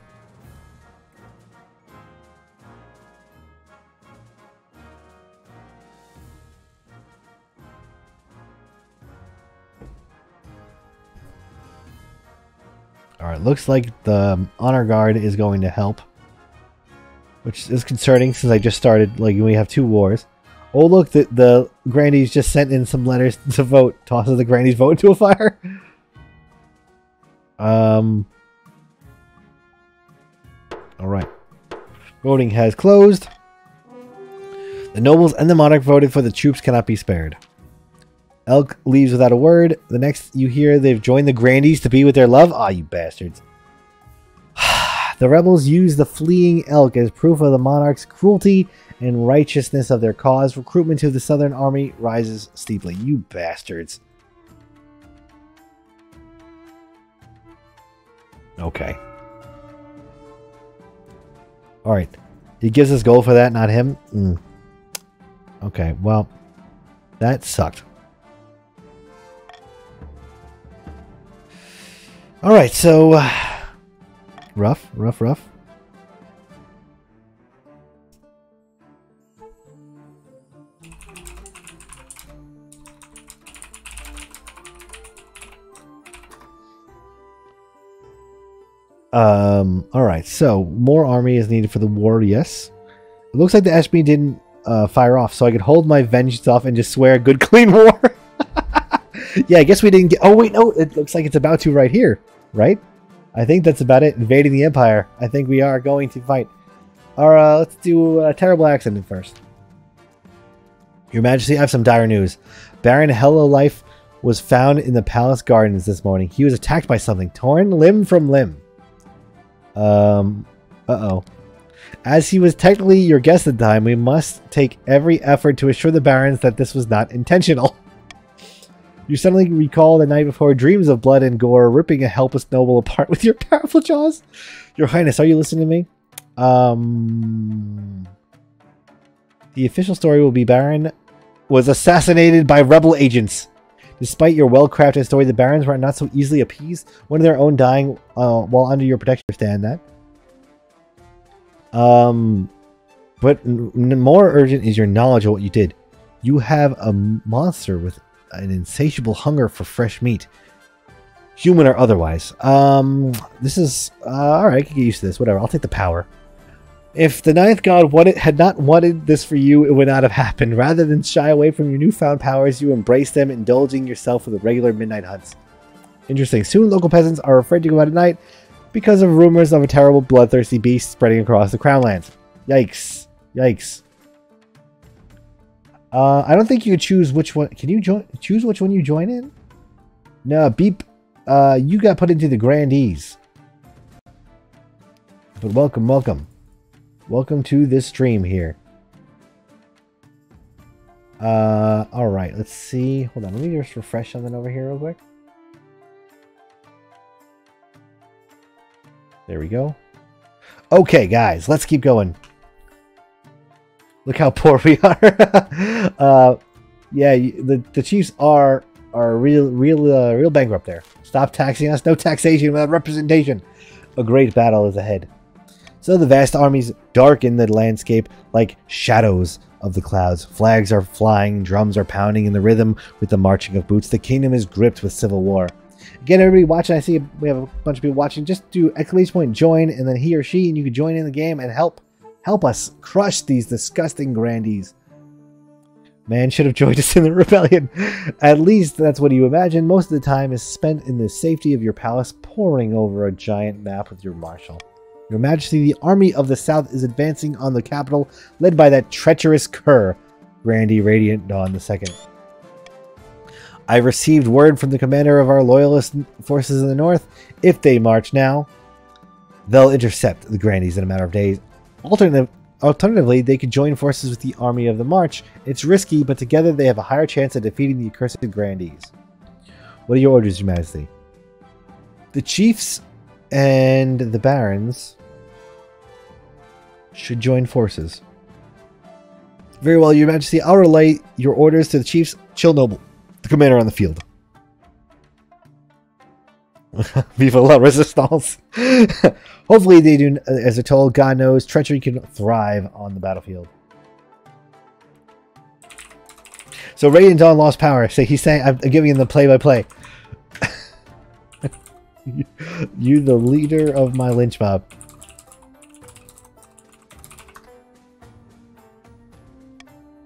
Alright, looks like the honor guard is going to help. Which is concerning since I just started, like, we have 2 wars. Oh look, the Grandeez just sent in some letters to vote. Tosses the Grandeez vote into a fire. Alright. Voting has closed. The nobles and the monarch voted for the troops cannot be spared. Elk leaves without a word. The next you hear, they've joined the Grandeez to be with their love. Ah, you bastards. The rebels use the fleeing elk as proof of the monarch's cruelty and righteousness of their cause. Recruitment to the southern army rises steeply. You bastards. Okay. Alright. He gives us gold for that, not him? Okay, well, that sucked. Alright, so... rough. Alright, so more army is needed for the war, yes. It looks like the Ashby didn't fire off, so I could hold my vengeance off and just swear a good clean war. Yeah, I guess we didn't get... Oh, wait, no, it looks like it's about to right here, right? I think that's about it. Invading the Empire. I think we are going to fight. Alright, let's do a terrible accident first. Your Majesty, I have some dire news. Baron Hellolife was found in the palace gardens this morning. He was attacked by something, torn limb from limb. Uh-oh. As he was technically your guest at the time, we must take every effort to assure the barons that this was not intentional. You suddenly recall the night before dreams of blood and gore, ripping a helpless noble apart with your powerful jaws. Your Highness, are you listening to me? The official story will be Baron was assassinated by rebel agents. Despite your well-crafted story, the barons were not so easily appeased. One of their own dying while under your protection. Understand that. But more urgent is your knowledge of what you did. You have a monster with an insatiable hunger for fresh meat, human or otherwise. This is all right. I can get used to this. Whatever. I'll take the power. If the ninth god had not wanted this for you, it would not have happened. Rather than shy away from your newfound powers, you embrace them, indulging yourself with the regular midnight hunts. Interesting. Soon, local peasants are afraid to go out at night because of rumors of a terrible, bloodthirsty beast spreading across the Crown Lands. Yikes! Yikes! I don't think you could choose which one. Can you choose which one you join in? No, beep. You got put into the Grandeez. But welcome, welcome. Welcome to this stream here. Alright, let's see. Hold on, let me just refresh something over here real quick. There we go. Okay, guys, let's keep going. Look how poor we are. Yeah, the Chiefs are real bankrupt there. Stop taxing us. No taxation without representation. A great battle is ahead. So the vast armies darken the landscape like shadows of the clouds. Flags are flying, drums are pounding in the rhythm with the marching of boots. The kingdom is gripped with civil war. Again, everybody watching, I see we have a bunch of people watching. Just do exclamation point join, and then he or she, and you can join in the game and help us crush these disgusting Grandeez. Man should have joined us in the rebellion. At least that's what you imagine. Most of the time is spent in the safety of your palace, poring over a giant map with your marshal. Your Majesty, the army of the south is advancing on the capital, led by that treacherous cur, Grandy Radiant Dawn II. I've received word from the commander of our loyalist forces in the north. If they march now, they'll intercept the Grandeez in a matter of days. Alternatively, they could join forces with the army of the march. It's risky, but together they have a higher chance of defeating the accursed Grandeez. What are your orders, Your Majesty? The chiefs and the barons should join forces. Very well, Your Majesty. I'll relay your orders to the chiefs. Chill Noble, the commander on the field. Viva la resistance. Hopefully they do as they're told. God knows, treachery can thrive on the battlefield. So Radiant Dawn lost power. So he's saying, I'm giving him the play-by-play. You the leader of my lynch mob.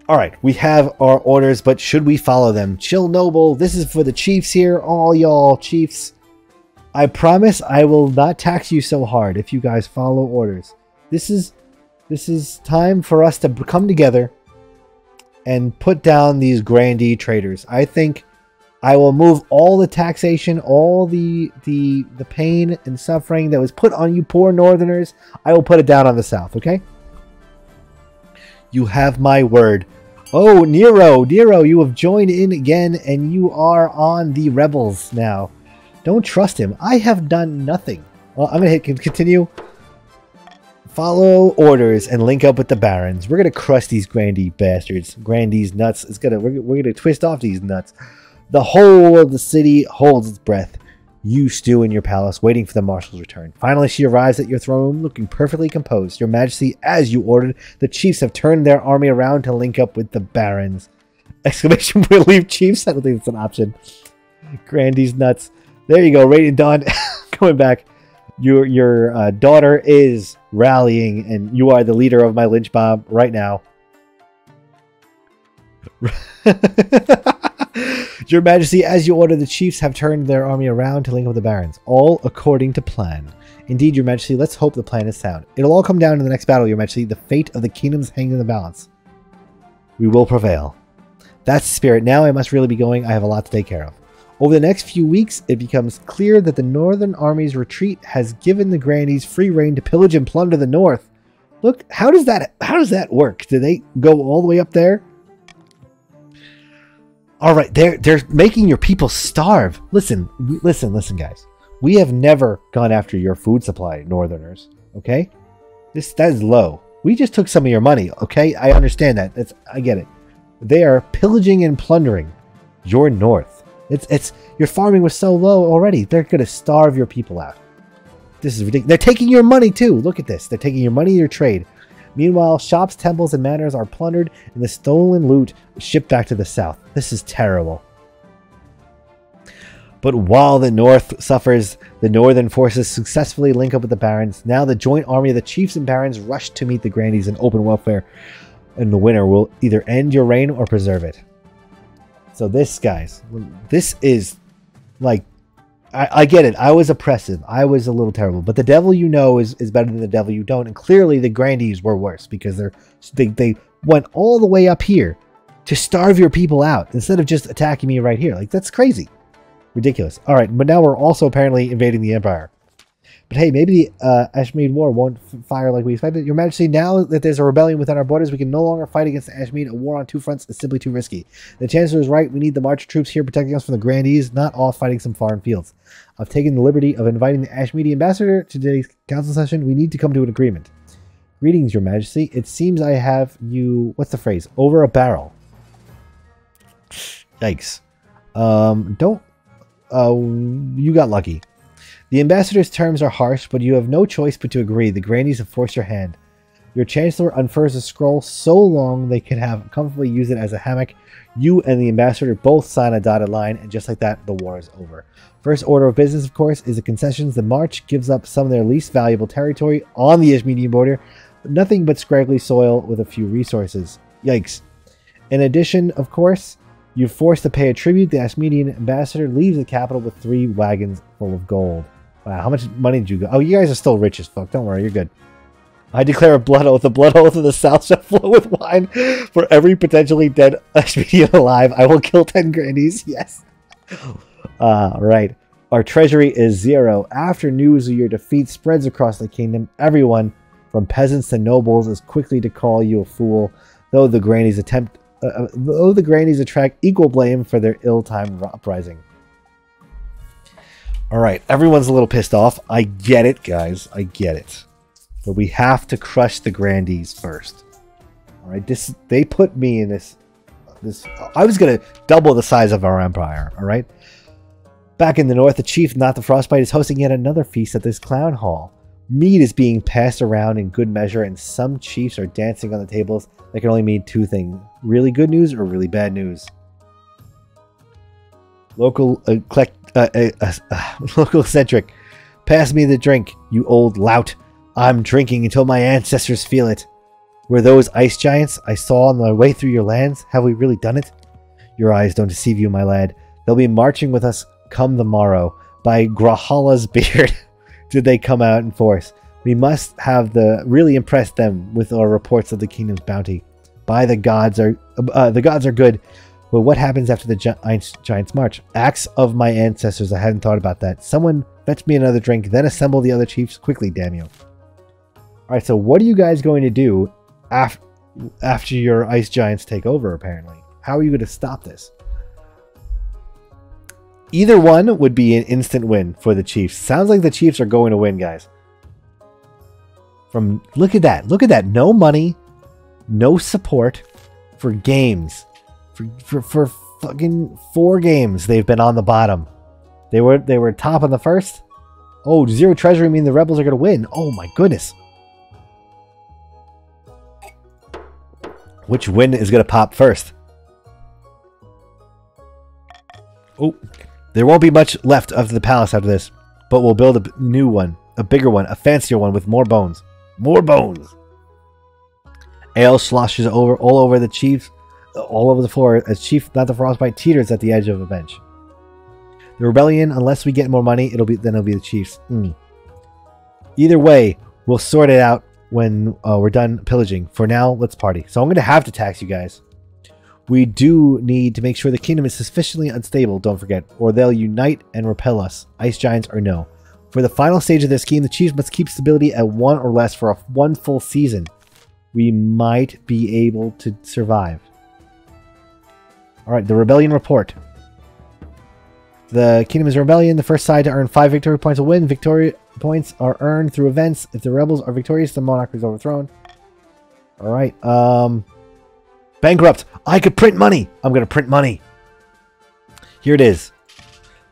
Alright, we have our orders, but should we follow them? Chill Noble, this is for the chiefs here. All y'all chiefs. I promise I will not tax you so hard if you guys follow orders. This is time for us to come together and put down these Grandeez traitors. I think I will move all the taxation, all the pain and suffering that was put on you poor northerners. I will put it down on the south, okay? You have my word. Oh, Nero, you have joined in again and you are on the rebels now. Don't trust him. I have done nothing. Well, I'm going to hit continue. Follow orders and link up with the barons. We're going to crush these Grandeez bastards. Grandeez nuts. We're going to twist off these nuts. The whole of the city holds its breath. You stew in your palace, waiting for the marshal's return. Finally, she arrives at your throne room, looking perfectly composed. Your Majesty, as you ordered, the chiefs have turned their army around to link up with the barons. Exclamation point, leave chiefs? I don't think it's an option. Grandeez nuts. There you go, Radiant Dawn. Coming back. Your daughter is rallying, and you are the leader of my lynch mob right now. Your Majesty, as you order, the chiefs have turned their army around to link up with the barons, all according to plan. Indeed, Your Majesty, let's hope the plan is sound. It'll all come down to the next battle, Your Majesty. The fate of the kingdoms hangs in the balance. We will prevail. That's the spirit. Now I must really be going. I have a lot to take care of. Over the next few weeks, it becomes clear that the northern army's retreat has given the Grandeez free rein to pillage and plunder the north. Look, how does that work? Do they go all the way up there? All right, they're making your people starve. Listen, guys. We have never gone after your food supply, northerners. Okay, that is low. We just took some of your money. Okay, I understand that. I get it. They are pillaging and plundering your north. Your farming was so low already. They're gonna starve your people out. This is ridiculous. They're taking your money too. Look at this. They're taking your money, your trade. Meanwhile, shops, temples, and manors are plundered, and the stolen loot is shipped back to the south. This is terrible. But while the north suffers, the northern forces successfully link up with the barons. Now the joint army of the chiefs and barons rush to meet the Grandeez in open warfare, and the winner will either end your reign or preserve it. So this, guys, this is like, I get it. I was oppressive. I was a little terrible. But the devil you know is better than the devil you don't. And clearly the Grandeez were worse because they went all the way up here to starve your people out instead of just attacking me right here. Like, that's crazy. Ridiculous. All right, but now we're also apparently invading the Empire. But hey, maybe the Ashmead War won't fire like we expected. Your Majesty, now that there's a rebellion within our borders, we can no longer fight against the Ashmead. A war on two fronts is simply too risky. The Chancellor is right. We need the march troops here protecting us from the Grandeez, not all fighting some foreign fields. I've taken the liberty of inviting the Ashmeadi ambassador to today's council session. We need to come to an agreement. Greetings, Your Majesty. It seems I have you, what's the phrase? Over a barrel. Yikes. You got lucky. The ambassador's terms are harsh, but you have no choice but to agree. The Grandeez have forced your hand. Your chancellor unfurls a scroll so long they can have comfortably use it as a hammock. You and the ambassador both sign a dotted line, and just like that, the war is over. First order of business, of course, is the concessions. The March gives up some of their least valuable territory on the Ashmedian border, but nothing but scraggly soil with a few resources. Yikes. In addition, of course, you're forced to pay a tribute. The Ashmedian ambassador leaves the capital with 3 wagons full of gold. Wow, how much money did you go? Oh, you guys are still rich as fuck. Don't worry, you're good. I declare a blood oath. The blood oath of the south shall flow with wine. For every potentially dead Ashmedian alive, I will kill 10 Grandeez. Yes. Right. Our treasury is 0. After news of your defeat spreads across the kingdom, everyone, from peasants to nobles, is quickly to call you a fool, though the Grandeez attract equal blame for their ill-timed uprising. Alright, everyone's a little pissed off. I get it, guys. I get it. But we have to crush the Grandeez first. Alright, they put me in this... I was going to double the size of our empire, alright? Back in the north, the chief, not the Frostbite, is hosting yet another feast at this clown hall. Mead is being passed around in good measure, and some chiefs are dancing on the tables. That can only mean 2 things. Really good news or really bad news. Local eccentric. Pass me the drink, you old lout. I'm drinking until my ancestors feel it. Were those ice giants I saw on my way through your lands? Have we really done it? Your eyes don't deceive you, my lad. They'll be marching with us come the morrow. By Grahala's beard did they come out in force. We must have really impress them with our reports of the kingdom's bounty. By the gods are good. But what happens after the giants march? Acts of my ancestors. I hadn't thought about that. Someone fetch me another drink, then assemble the other chiefs quickly, damn you. Alright, so what are you guys going to do after your ice giants take over, apparently? How are you going to stop this? Either one would be an instant win for the Chiefs. Sounds like the Chiefs are going to win, guys. Look at that. Look at that. No money, no support for games. For fucking 4 games they've been on the bottom. They were top on the first. Oh, 0 treasury mean the rebels are going to win. Oh my goodness. Which win is going to pop first? Oh, there won't be much left of the palace after this, but we'll build a new one, a bigger one, a fancier one with more bones. More bones! Ale sloshes all over the chief, all over the floor as Chief Not the Frostbite teeters at the edge of a bench. The rebellion, unless we get more money, it'll be the Chiefs. Either way, we'll sort it out when we're done pillaging. For now, let's party. So I'm going to have to tax you guys. We do need to make sure the kingdom is sufficiently unstable, don't forget, or they'll unite and repel us, ice giants or no. For the final stage of their scheme, the chiefs must keep stability at 1 or less for 1 full season. We might be able to survive. Alright, the rebellion report. The kingdom is a rebellion. The first side to earn 5 victory points will win. Victory points are earned through events. If the rebels are victorious, the monarch is overthrown. Alright, bankrupt. I could print money. I'm going to print money. Here it is.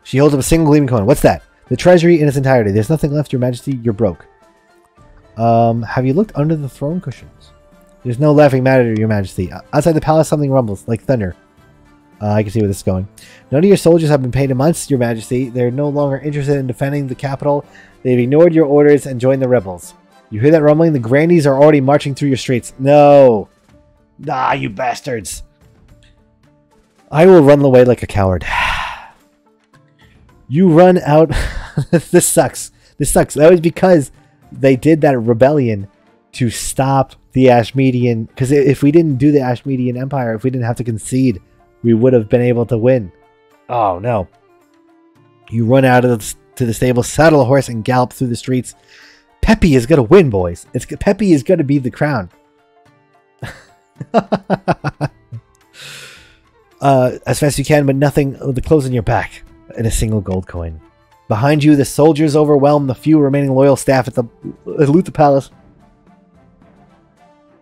She holds up a single gleaming coin. What's that? The treasury in its entirety. There's nothing left, your majesty. You're broke. Have you looked under the throne cushions? There's no laughing matter, your majesty. Outside the palace, something rumbles, like thunder. I can see where this is going. None of your soldiers have been paid in months, your majesty. They're no longer interested in defending the capital. They've ignored your orders and joined the rebels. You hear that rumbling? The Grandeez are already marching through your streets. No! Ah, you bastards! I will run away like a coward. You run out... This sucks. This sucks. That was because they did that rebellion to stop the Ashmedian... Because if we didn't do the Ashmedian Empire, if we didn't have to concede, we would have been able to win. Oh, no. You run out of to the stable, saddle a horse, and gallop through the streets. Peppy is going to win, boys. Peppy is going to be the crown. As fast as you can, but nothing with the clothes on your back and a single gold coin. Behind you, the soldiers overwhelm the few remaining loyal staff at loot the palace.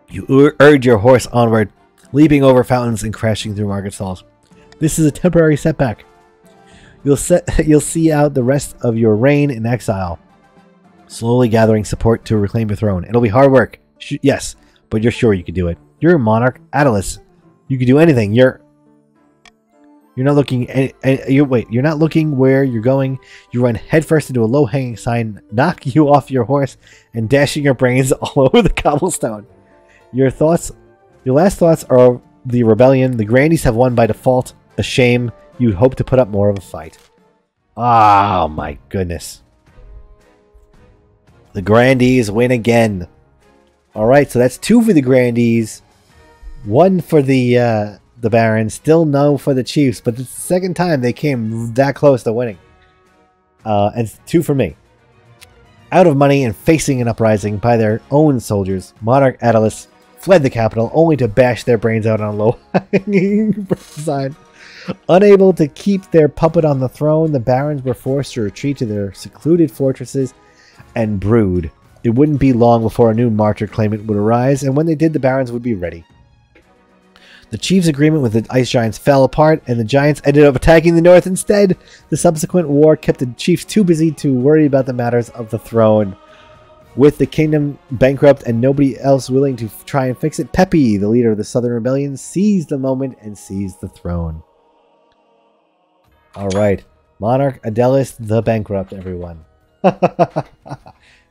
You urge your horse onward, leaping over fountains and crashing through market stalls. This is a temporary setback. You'll see out the rest of your reign in exile, slowly gathering support to reclaim your throne. It'll be hard work, yes, but you're sure you can do it. You're a monarch, Attalus. You can do anything. You're not looking. You're not looking where you're going. You run headfirst into a low-hanging sign, knock you off your horse, and dashing your brains all over the cobblestone. Your last thoughts are the rebellion. The Grandeez have won by default. A shame. You hope to put up more of a fight. Oh my goodness. The Grandeez win again. Alright, so that's 2 for the Grandeez. 1 for the Barons. Still no for the Chiefs, but it's the second time they came that close to winning. And 2 for me. Out of money and facing an uprising by their own soldiers, Monarch Attalus fled the capital only to bash their brains out on a low-hanging sign. Unable to keep their puppet on the throne, the barons were forced to retreat to their secluded fortresses and brood. It wouldn't be long before a new martyr claimant would arise, and when they did, the barons would be ready. The chief's agreement with the ice giants fell apart, and the giants ended up attacking the north instead. The subsequent war kept the chiefs too busy to worry about the matters of the throne. With the kingdom bankrupt and nobody else willing to try and fix it, Pepe, the leader of the Southern Rebellion, seized the moment and seized the throne. Alright, Monarch Attalus the bankrupt, everyone.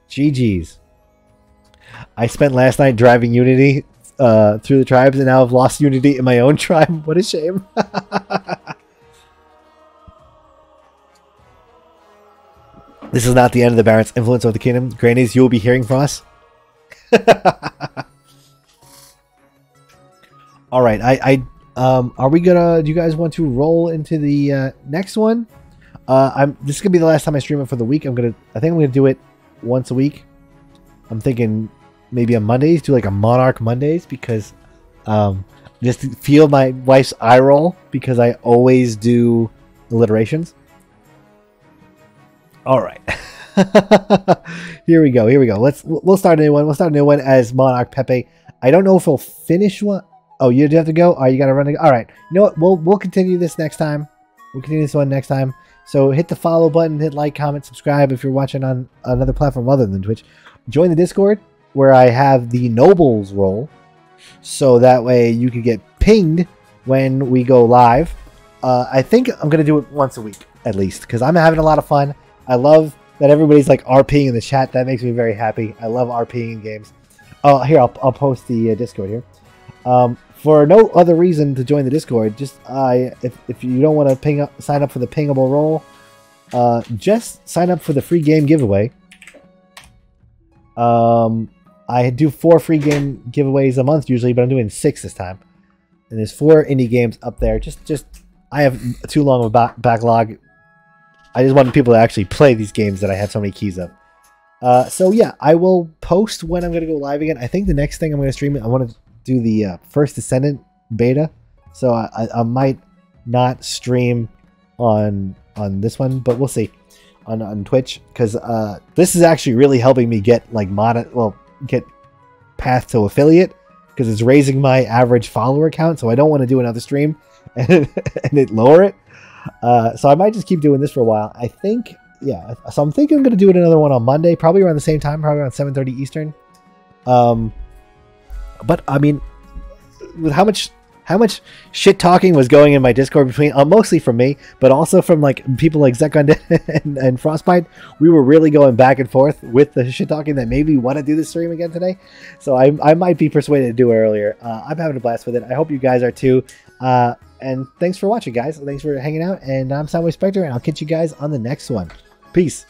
GG's. I spent last night driving Unity through the tribes, and now I've lost Unity in my own tribe. What a shame. This is not the end of the Baron's influence over the kingdom. Grandeez, you will be hearing from us. Alright, are we gonna... Do you guys want to roll into the next one? This is gonna be the last time I stream it for the week. I think I'm gonna do it once a week. I'm thinking maybe on Mondays, do like a Monarch Mondays, because just to feel my wife's eye roll, because I always do alliterations. Alright. Here we go. We'll start a new one. We'll start a new one as Monarch Pepe. I don't know if we'll finish one. Oh, you have to go? Oh, you gotta run. Alright. You know what? We'll continue this next time. We'll continue this one next time. So hit the follow button, hit like, comment, subscribe if you're watching on another platform other than Twitch. Join the Discord where I have the Nobles role, so that way you can get pinged when we go live. I think I'm going to do it once a week at least, because I'm having a lot of fun. I love that everybody's like RPing in the chat. That makes me very happy. I love RPing in games. Oh, here, I'll post the Discord here. For no other reason to join the Discord, just if you don't want to sign up for the pingable role, just sign up for the free game giveaway. I do 4 free game giveaways a month usually, but I'm doing 6 this time. And there's 4 indie games up there. I have too long of a backlog. I just want people to actually play these games that I have so many keys of. So yeah, I will post when I'm going to go live again. I think the next thing I'm going to stream, I want to do the First Descendant beta. So I might not stream on this one, but we'll see on Twitch, because this is actually really helping me get like get path to affiliate, because it's raising my average follower count. So I don't want to do another stream and it lower it. So I might just keep doing this for a while. I think, yeah. So I'm thinking I'm going to do another one on Monday, probably around the same time, probably around 7:30 Eastern. But I mean, with how much shit talking was going in my Discord between, mostly from me, but also from like people like Zekund and Frostbite, we were really going back and forth with the shit talking that made me want to do this stream again today. So I might be persuaded to do it earlier. I'm having a blast with it. I hope you guys are too. And thanks for watching, guys. Thanks for hanging out. And I'm SoundwaveSpectre, and I'll catch you guys on the next one. Peace.